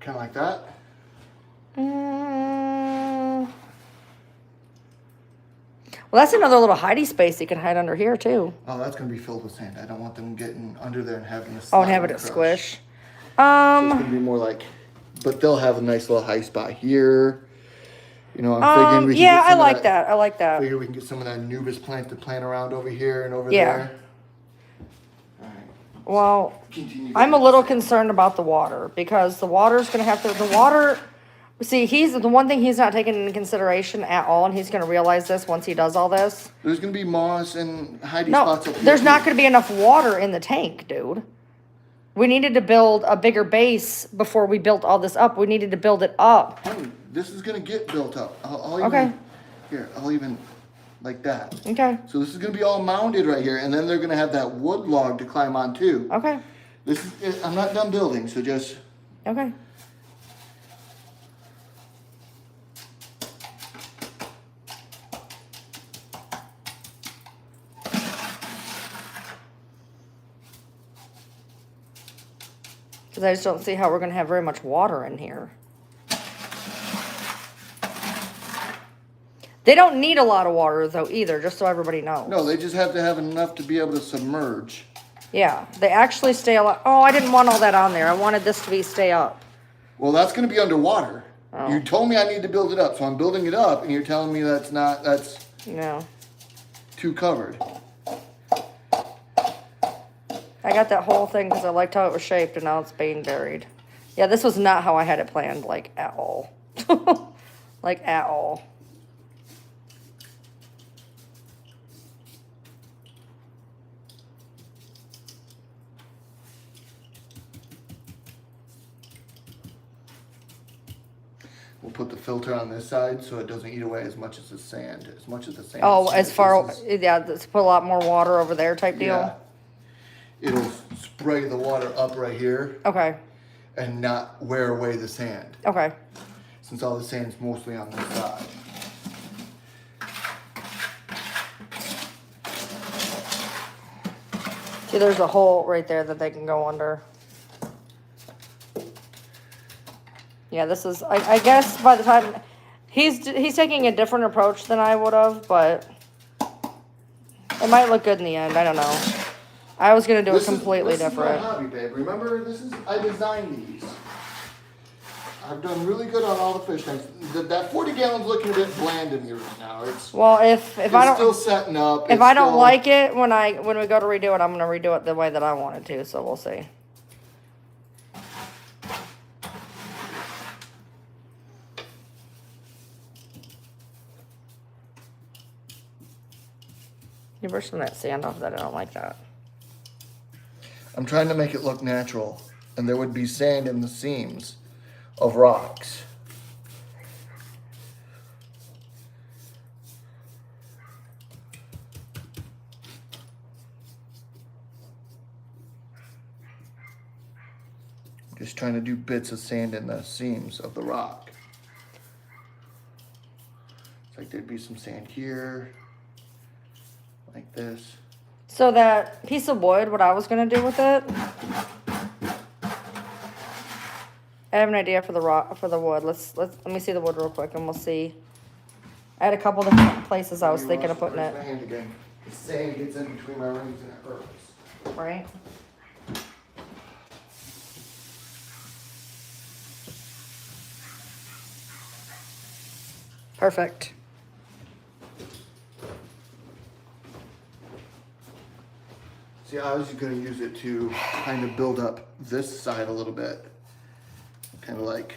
Kind of like that. Well, that's another little hidey space you can hide under here too. Oh, that's gonna be filled with sand. I don't want them getting under there and having a Oh, and slide having and it crush. squish. So it's gonna be more like, but they'll have a nice little high spot here. You know, I'm figuring we can yeah, get some I like of that. I like that. Figure we can get some of that Nubis plant to plant around over here and over Yeah. there. All right. Well, Continue I'm a getting little sand. concerned about the water because the water's going to have to, the water, see, he's the one thing he's not taking into consideration at all, and he's going to realize this once he does all this. There's gonna be moss and hidey No, spots up here. there's not too. going to be enough water in the tank, dude. We needed to build a bigger base before we built all this up. We needed to build it up. Honey, this is gonna get built up. I'll even, Okay. Here, I'll even like that. Okay. So this is gonna be all mounded right here, and then they're gonna have that wood log to climb on too. Okay. This is it. I'm not done building, so just Okay. Because I just don't see how we're going to have very much water in here. They don't need a lot of water, though, either, just so everybody knows. no. They just have to have enough to be able to submerge. Yeah, they actually stay alive. Oh, I didn't want all that on there. I wanted this to be stay up. Well, that's gonna be underwater. Oh. You told me I need to build it up, so I'm building it up, and you're telling me that's No. too covered. I got that whole thing because I liked how it was shaped, and now it's being buried. Yeah, this was not how I had it planned, like, at all. Like, at all. We'll put the filter on this side so it doesn't eat away as much as the sand, as much as the sand. Oh, as far, This is- yeah, let's put a lot more water over there type deal. Yeah. It'll spray the water up right here Okay, and not wear away the sand, okay. since all the sand's mostly on this side. See, there's a hole right there that they can go under. Yeah, this is, I guess by the time, he's taking a different approach than I would have, but it might look good in the end. I don't know. I was going to do it completely different. This is my hobby, babe. Remember, I designed these. I've done really good on all the fish tanks. That 40 gallon's looking a bit bland to me right now. Well, if it's I don't, still setting up. if I don't like it when we go to redo it, I'm gonna redo it the way that I want it to. So we'll see. You brush some of that sand off that. I don't like that. I'm trying to make it look natural, and there would be sand in the seams of rocks. Just trying to do bits of sand in the seams of the rock. It's like there'd be some sand here, like this. So that piece of wood, what I was gonna do with it, I have an idea for the wood. Let me see the wood real quick, and we'll see. I had a couple different places I was thinking of putting it. My hand again. The sand gets in between my rings and it hurts. Right. Perfect. See, I was going to use it to kind of build up this side a little bit. Kind of like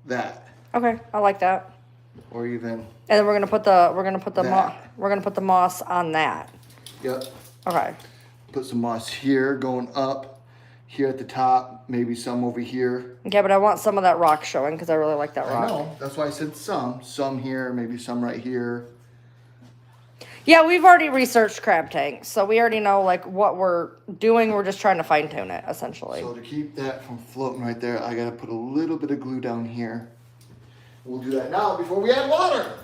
that. Okay, I like that. Or even, And then we're gonna put the That. we're gonna put the moss on that. yep. Okay. Put some moss here, going up, here at the top, maybe some over here. Okay, but I want some of that rock showing because I really like that I rock. know, that's why I said some here, maybe some right here. Yeah, we've already researched crab tanks, so we already know like what we're doing. We're just trying to fine tune it, essentially. So to keep that from floating right there, I gotta put a little bit of glue down here. We'll do that now before we add water,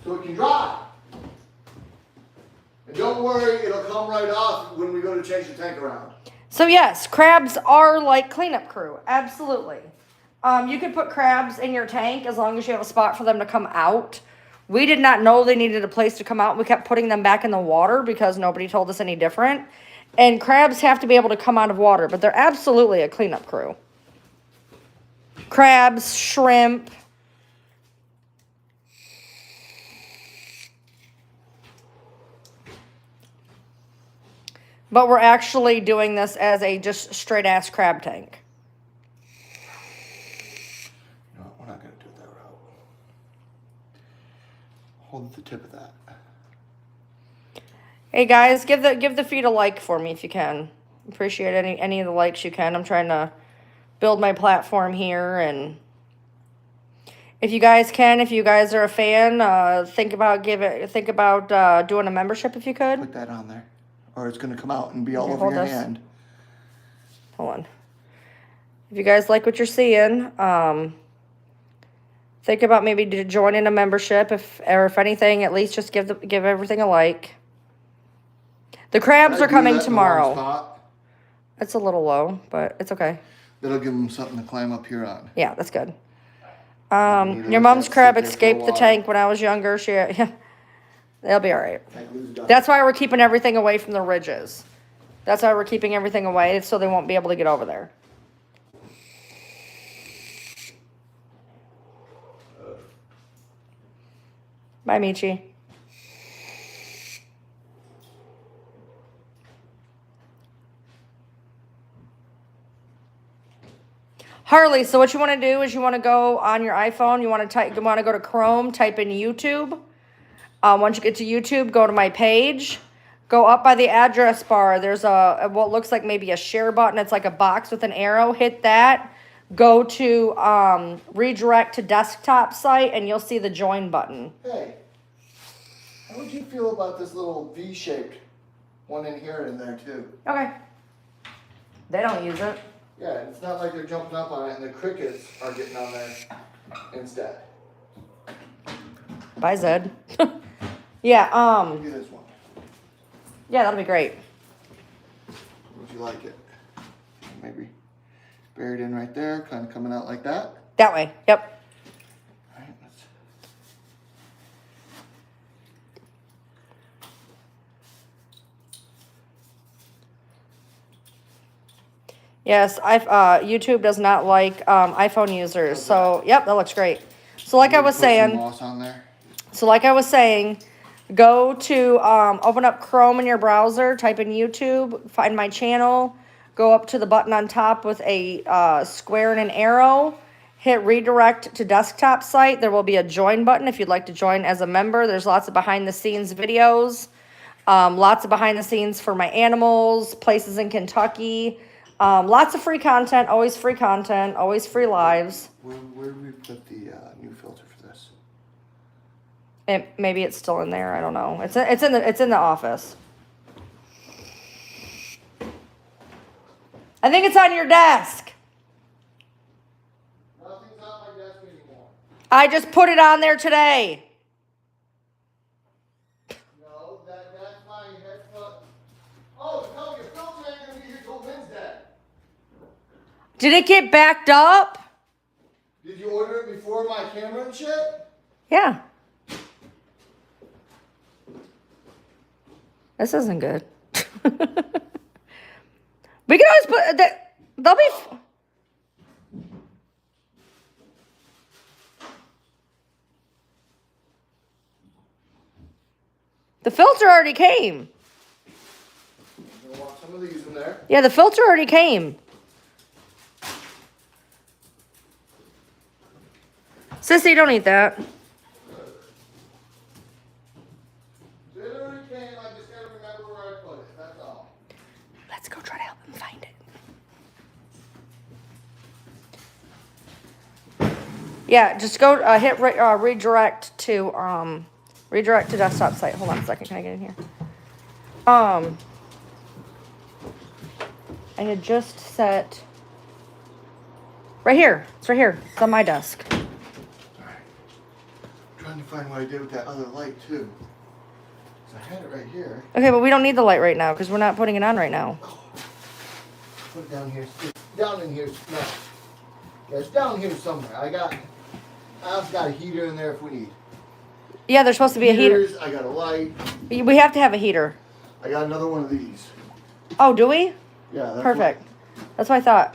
so it can dry. And don't worry, it'll come right off when we go to change the tank around. So yes, crabs are like cleanup crew. Absolutely. You can put crabs in your tank as long as you have a spot for them to come out We did not know they needed a place to come out. We kept putting them back in the water because nobody told us any different. And crabs have to be able to come out of water, but they're absolutely a cleanup crew. Crabs, shrimp. But we're actually doing this as a just straight ass crab tank. No, we're not going to do it that route. Hold the tip of that. Hey guys, give the feed a like for me if you can. Appreciate any of the likes you can. I'm trying to build my platform here, and if you guys can, if you guys are a fan, think about doing a membership if you could. Put that on there, or it's going to come out and be all Okay, over hold your this. hand. Hold on. If you guys like what you're seeing, think about maybe joining a membership, if anything, at least just give everything a like. The crabs are coming tomorrow. It's a little low, but it's okay. That'll give them something to climb up here on. Yeah, that's good. Your mom's crab escaped the tank when I was younger. They'll be all right. That's why we're keeping everything away from the ridges. That's why we're keeping everything away, so they won't be able to get over there. Bye, Michi. Harley, so what you want to do is you want to go on your iPhone. You want to go to Chrome, type in YouTube. Once you get to YouTube, go to my page. Go up by the address bar. There's what looks like maybe a share button. It's like a box with an arrow. Hit that. Go to redirect to desktop site, and you'll see the join button. Hey, how would you feel about this little V-shaped one in here and in there too? Okay. They don't use it. Yeah, it's not like they're jumping up on it and the crickets are getting on there instead. Bye, Zed. Yeah, Do this one. yeah, that'll be great. Would you like it? Maybe buried in right there, kind of coming out like that. That way, yep. All right, let's... Yes, YouTube does not like iPhone users. So, yep, that looks great. So like I was Put some saying, moss on there. go to open up Chrome in your browser, type in YouTube, find my channel, go up to the button on top with a square and an arrow, hit redirect to desktop site. There will be a join button if you'd like to join as a member. There's lots of behind the scenes videos, lots of behind the scenes for my animals, places in Kentucky. Lots of free content, always free lives. Where do we put the new filter for this? Maybe it's still in there. I don't know. It's in the office. I think it's on your desk. Nothing's on my desk anymore. I just put it on there today. No, that's my headphone. Oh no, your filter ain't gonna be here till Wednesday. Did it get backed up? Did you order it before my camera and shit? Yeah. This isn't good. We can always put that. They'll be. The filter already came. I'm gonna want some of these in there. Yeah, the filter already came. Sissy, don't eat that. It already came, I just gotta remember where I put it, that's all. Let's go try to help him find it. Yeah, just go hit redirect to desktop site. Hold on a second. Can I get in here? I had just set right here. It's right here. It's on my desk. Alright. Trying to find what I did with that other light too. 'Cause I had it right here. Okay, but we don't need the light right now because we're not putting it on right now. Put it down here. Down in here. No. Yeah, it's down here somewhere. I also got a heater in there if we need. Yeah, there's supposed to be a heater. I got a light. We have to have a heater. I got another one of these. Oh, do we? Yeah. Perfect. That's what I thought.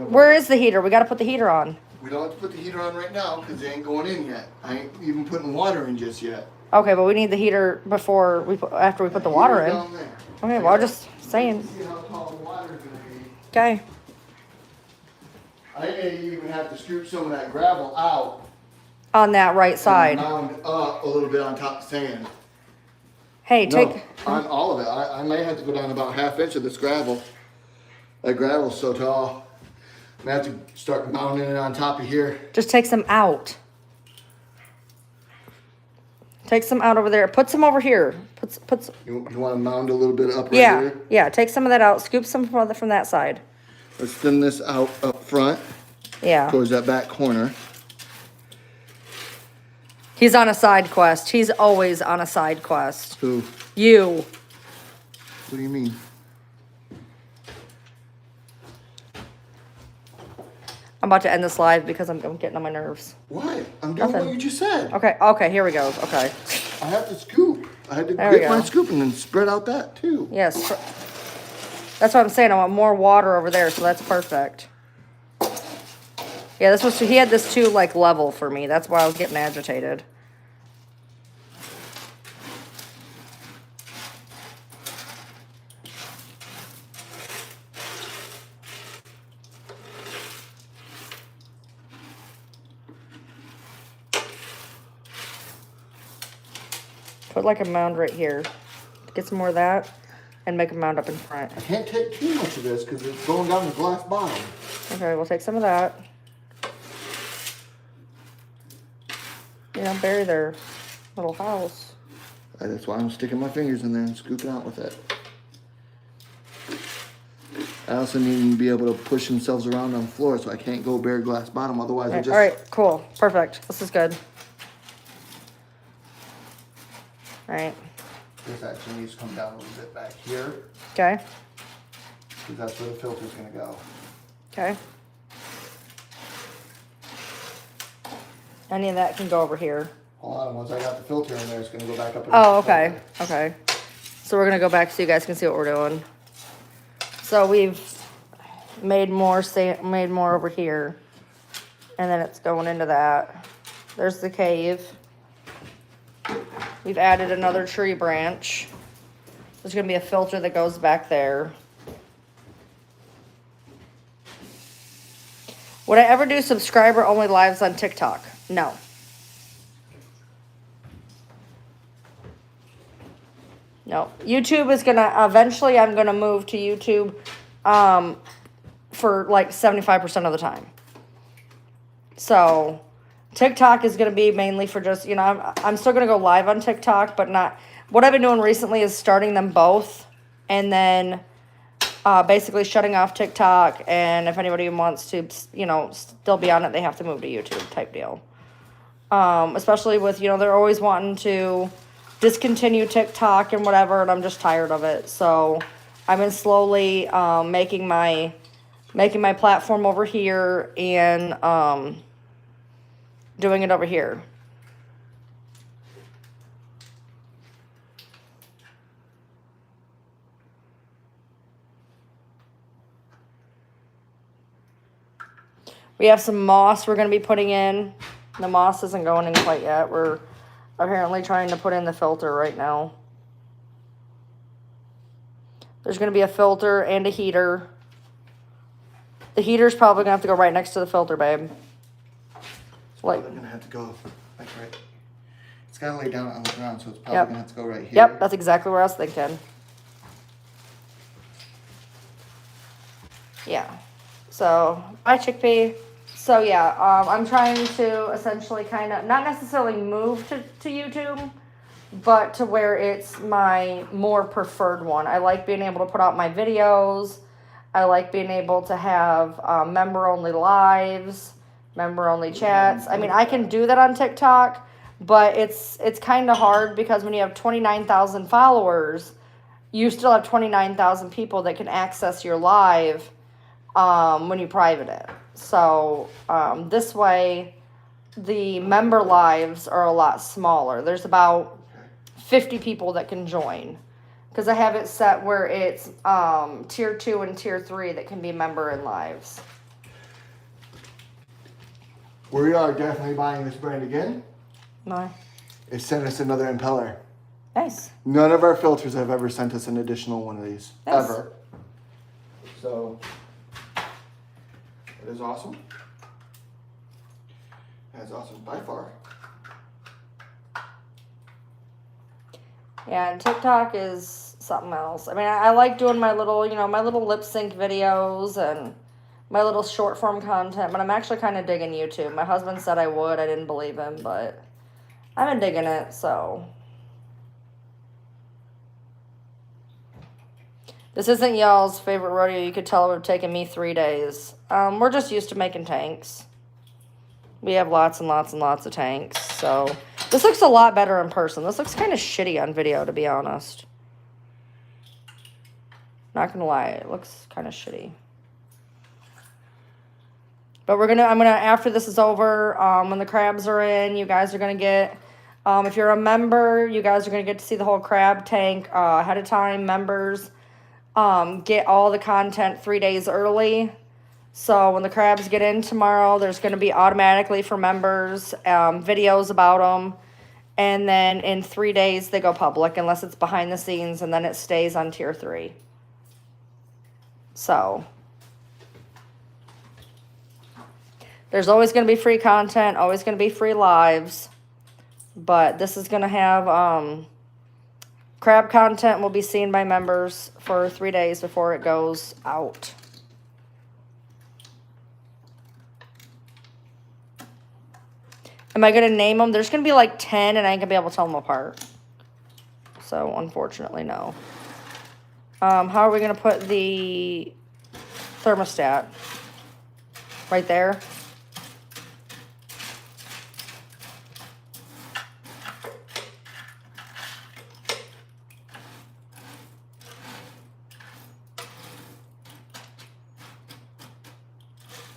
Where is the heater? We got to put the heater on. We don't have to put the heater on right now because they ain't going in yet. I ain't even putting water in just yet. Okay, but we need the heater after we put the water in. Down there. Okay, well, I'm just saying. See how tall the water's gonna be. Okay. I may even have to scoop some of that gravel out. On that right And side. mound up a little bit on top of sand. Hey, No, on all of it. I may have to go down about 1/2 inch of this gravel. That gravel's so tall. I'm gonna have to start mounting it on top of here. Just take some out. Take some out over there. Put some over here. Put. You want to mound a little bit up right Yeah, here? yeah. Take some of that out. Scoop some from that side. Let's thin this out up front Yeah. towards that back corner. He's on a side quest. He's always on a side quest. Who? You. What do you mean? I'm about to end this live because I'm getting on my nerves. What? I'm doing Nothing. what you just said. Okay, here we go. Okay. I have to scoop. I had to There we get my go. scoop and then spread out that too. Yes. That's what I'm saying. I want more water over there, so that's perfect. Yeah, he had this too, like, level for me. That's why I was getting agitated. Put like a mound right here. Get some more of that and make a mound up in front. I can't take too much of this because it's going down the glass bottom. Okay, we'll take some of that. You know, bury their little house. That's why I'm sticking my fingers in there and scooping out with it. I also need them to be able to push themselves around on the floor so I can't go bare glass bottom. Otherwise, I just... All right, cool. Perfect. This is good. All right. This actually needs to come down a little bit back here Okay. because that's where the filter's going to go. Okay. Any of that can go over here. Hold on, once I got the filter in there, it's going to go back up. Oh, okay. Okay. So we're going to go back so you guys can see what we're doing. So we've made more over here. And then it's going into that. There's the cave. We've added another tree branch. There's going to be a filter that goes back there. Would I ever do subscriber only lives on TikTok? No. No. YouTube is going to, eventually I'm going to move to YouTube for like 75% of the time. So TikTok is going to be mainly for just, you know, I'm still going to go live on TikTok, but not, what I've been doing recently is starting them both and then basically shutting off TikTok. And if anybody wants to, you know, still be on it, they have to move to YouTube type deal. Especially with, you know, they're always wanting to discontinue TikTok and whatever, and I'm just tired of it. So I've been slowly making my platform over here and doing it over here. We have some moss we're going to be putting in. The moss isn't going in quite yet. We're apparently trying to put in the filter right now. There's going to be a filter and a heater. The heater's probably going to have to go right next to the filter, babe. Like, I'm gonna have to go like right. It's gotta lay down on the ground, so it's probably Yep. gonna have to go right here. Yep, that's exactly what I was thinking. Yeah. So, bye, chickpea. So yeah, I'm trying to essentially kind of not necessarily move to YouTube, but to where it's my more preferred one. I like being able to put out my videos. I like being able to have member-only lives. Member-only chats. I mean, I can do that on TikTok, but it's kind of hard because when you have 29,000 followers, you still have 29,000 people that can access your live when you private it. So this way, the member lives are a lot smaller. There's about 50 people that can join. Because I have it set where it's tier 2 and tier 3 that can be member and lives. We are definitely buying this brand again. No. It sent us another impeller. Nice. None of our filters have ever sent us an additional one of these. Nice. Ever. So, it is awesome. That's awesome by far. Yeah, and TikTok is something else. I mean, I like doing my little, my little lip sync videos and my little short form content, but I'm actually kind of digging YouTube. My husband said I would. I didn't believe him, but I've been digging it, so. This isn't y'all's favorite rodeo. You could tell it would have taken me 3 days. We're just used to making tanks. We have lots and lots and lots of tanks, so. This looks a lot better in person. This looks kind of shitty on video, to be honest. Not gonna lie, it looks kind of shitty. But I'm gonna, after this is over, when the crabs are in, you guys are gonna get, if you're a member, you guys are gonna get to see the whole crab tank ahead of time. Members get all the content 3 days early. So when the crabs get in tomorrow, there's going to be automatically for members videos about them. And then in 3 days, they go public unless it's behind the scenes, and then it stays on tier 3. So there's always going to be free content, always going to be free lives. But this is going to have crab content will be seen by members for 3 days before it goes out. Am I going to name them? There's going to be like 10, and I ain't going to be able to tell them apart. So, unfortunately, no. How are we going to put the thermostat? Right there.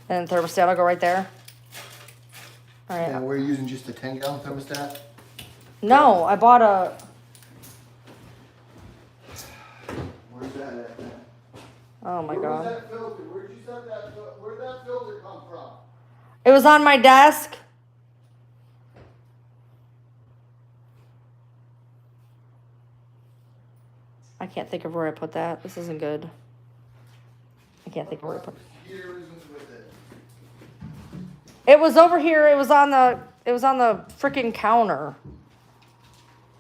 And the thermostat will go right there. All right. And we're using just a 10-gallon thermostat? No, I bought a... Where's that at? Oh my Where God. was that filter? Where'd you set that? Where'd that filter come from? It was on my desk. I can't think of where I put that. This isn't good. I can't think of where I put it. Here isn't with it. It was over here. It was on the freaking counter.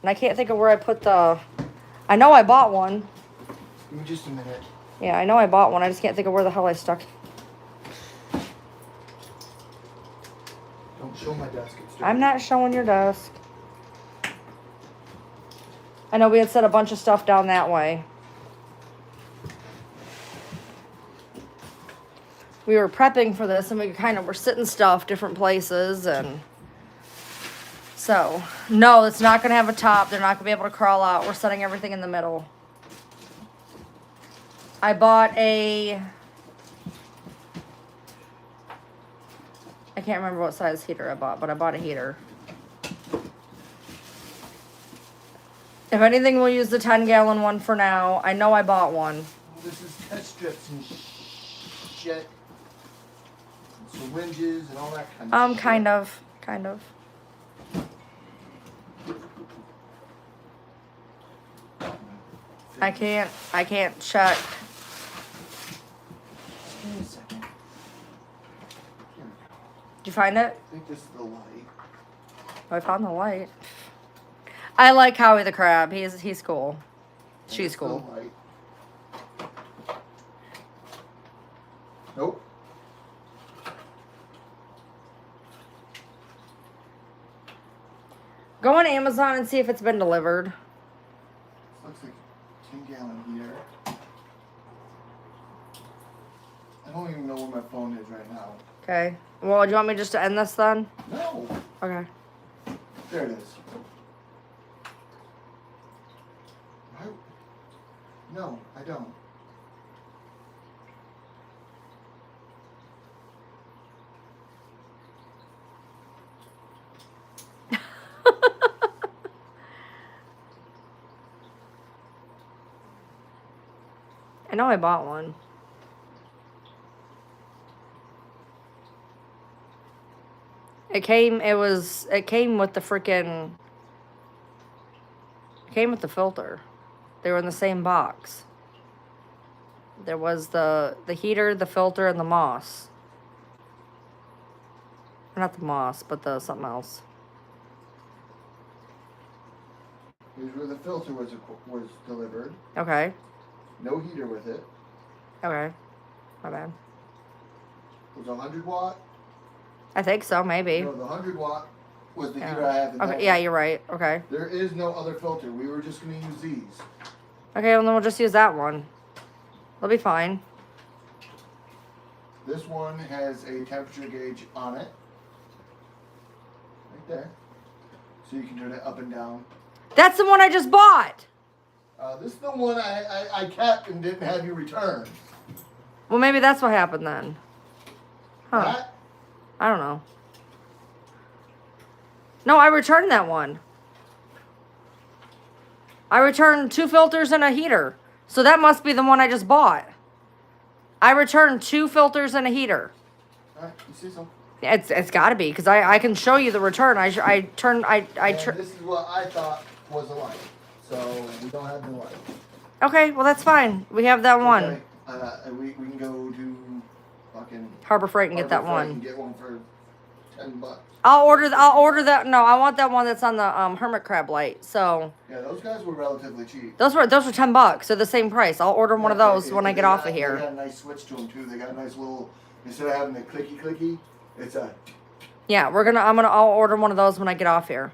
And I can't think of where I put the... I know I bought one. Give me just a minute. Yeah, I know I bought one. I just can't think of where the hell I stuck it. Don't show my desk. It's dirty. I'm not showing your desk. I know we had set a bunch of stuff down that way. We were prepping for this, and we kind of were sitting stuff different places, and so no, it's not going to have a top. They're not going to be able to crawl out. We're setting everything in the middle. I bought I can't remember what size heater I bought, but I bought a heater. If anything, we'll use the 10-gallon one for now. I know I bought one. This is test strips and shit. Syringes and all that kind of shit. Kind of. I can't check. Give me a second. Did you find it? I think this is the light. Oh, I found the light. I like Howie the Crab. He's cool. She's cool. The light. Nope. Go on Amazon and see if it's been delivered. Looks like a 10-gallon heater. I don't even know where my phone is right now. Okay. Well, do you want me just to end this then? No. Okay. There it is. Right? No, I don't. know I bought one. It came with the freaking, it came with the filter. They were in the same box. There was the heater, the filter, and the moss. Not the moss, but the something else. Here's where the filter was delivered. Okay. No heater with it. Okay. My bad. It was 100 watt. I think so, maybe. No, the 100 watt was the Yeah. heater I have in Okay, that yeah, one. you're right. Okay. There is no other filter. We were just going to use these. Okay, well then we'll just use that one. They'll be fine. This one has a temperature gauge on it. Right there. So you can turn it up and down. That's the one I just bought. This is the one I kept and didn't have you return. Well, maybe that's what happened then. Huh. That, I don't know. No, I returned that one. I returned 2 filters and a heater. So that must be the one I just bought. I returned 2 filters and a heater. alright, you see some? It's got to be because I can show you the return. And this is what I thought was a light. So we don't have the light. Okay, well that's fine. We have that one. Okay. We can go to fucking Harbor Freight and get that Harbor Freight one. and get one for $10. I'll order that. No, I want that one that's on the hermit crab light. So Yeah, those guys were relatively cheap. those were $10. They're the same price. I'll order one of those when I get off of They here. got a nice switch to them too. They got a nice little, instead of having the clicky, it's a. Yeah, I'll order one of those when I get off here.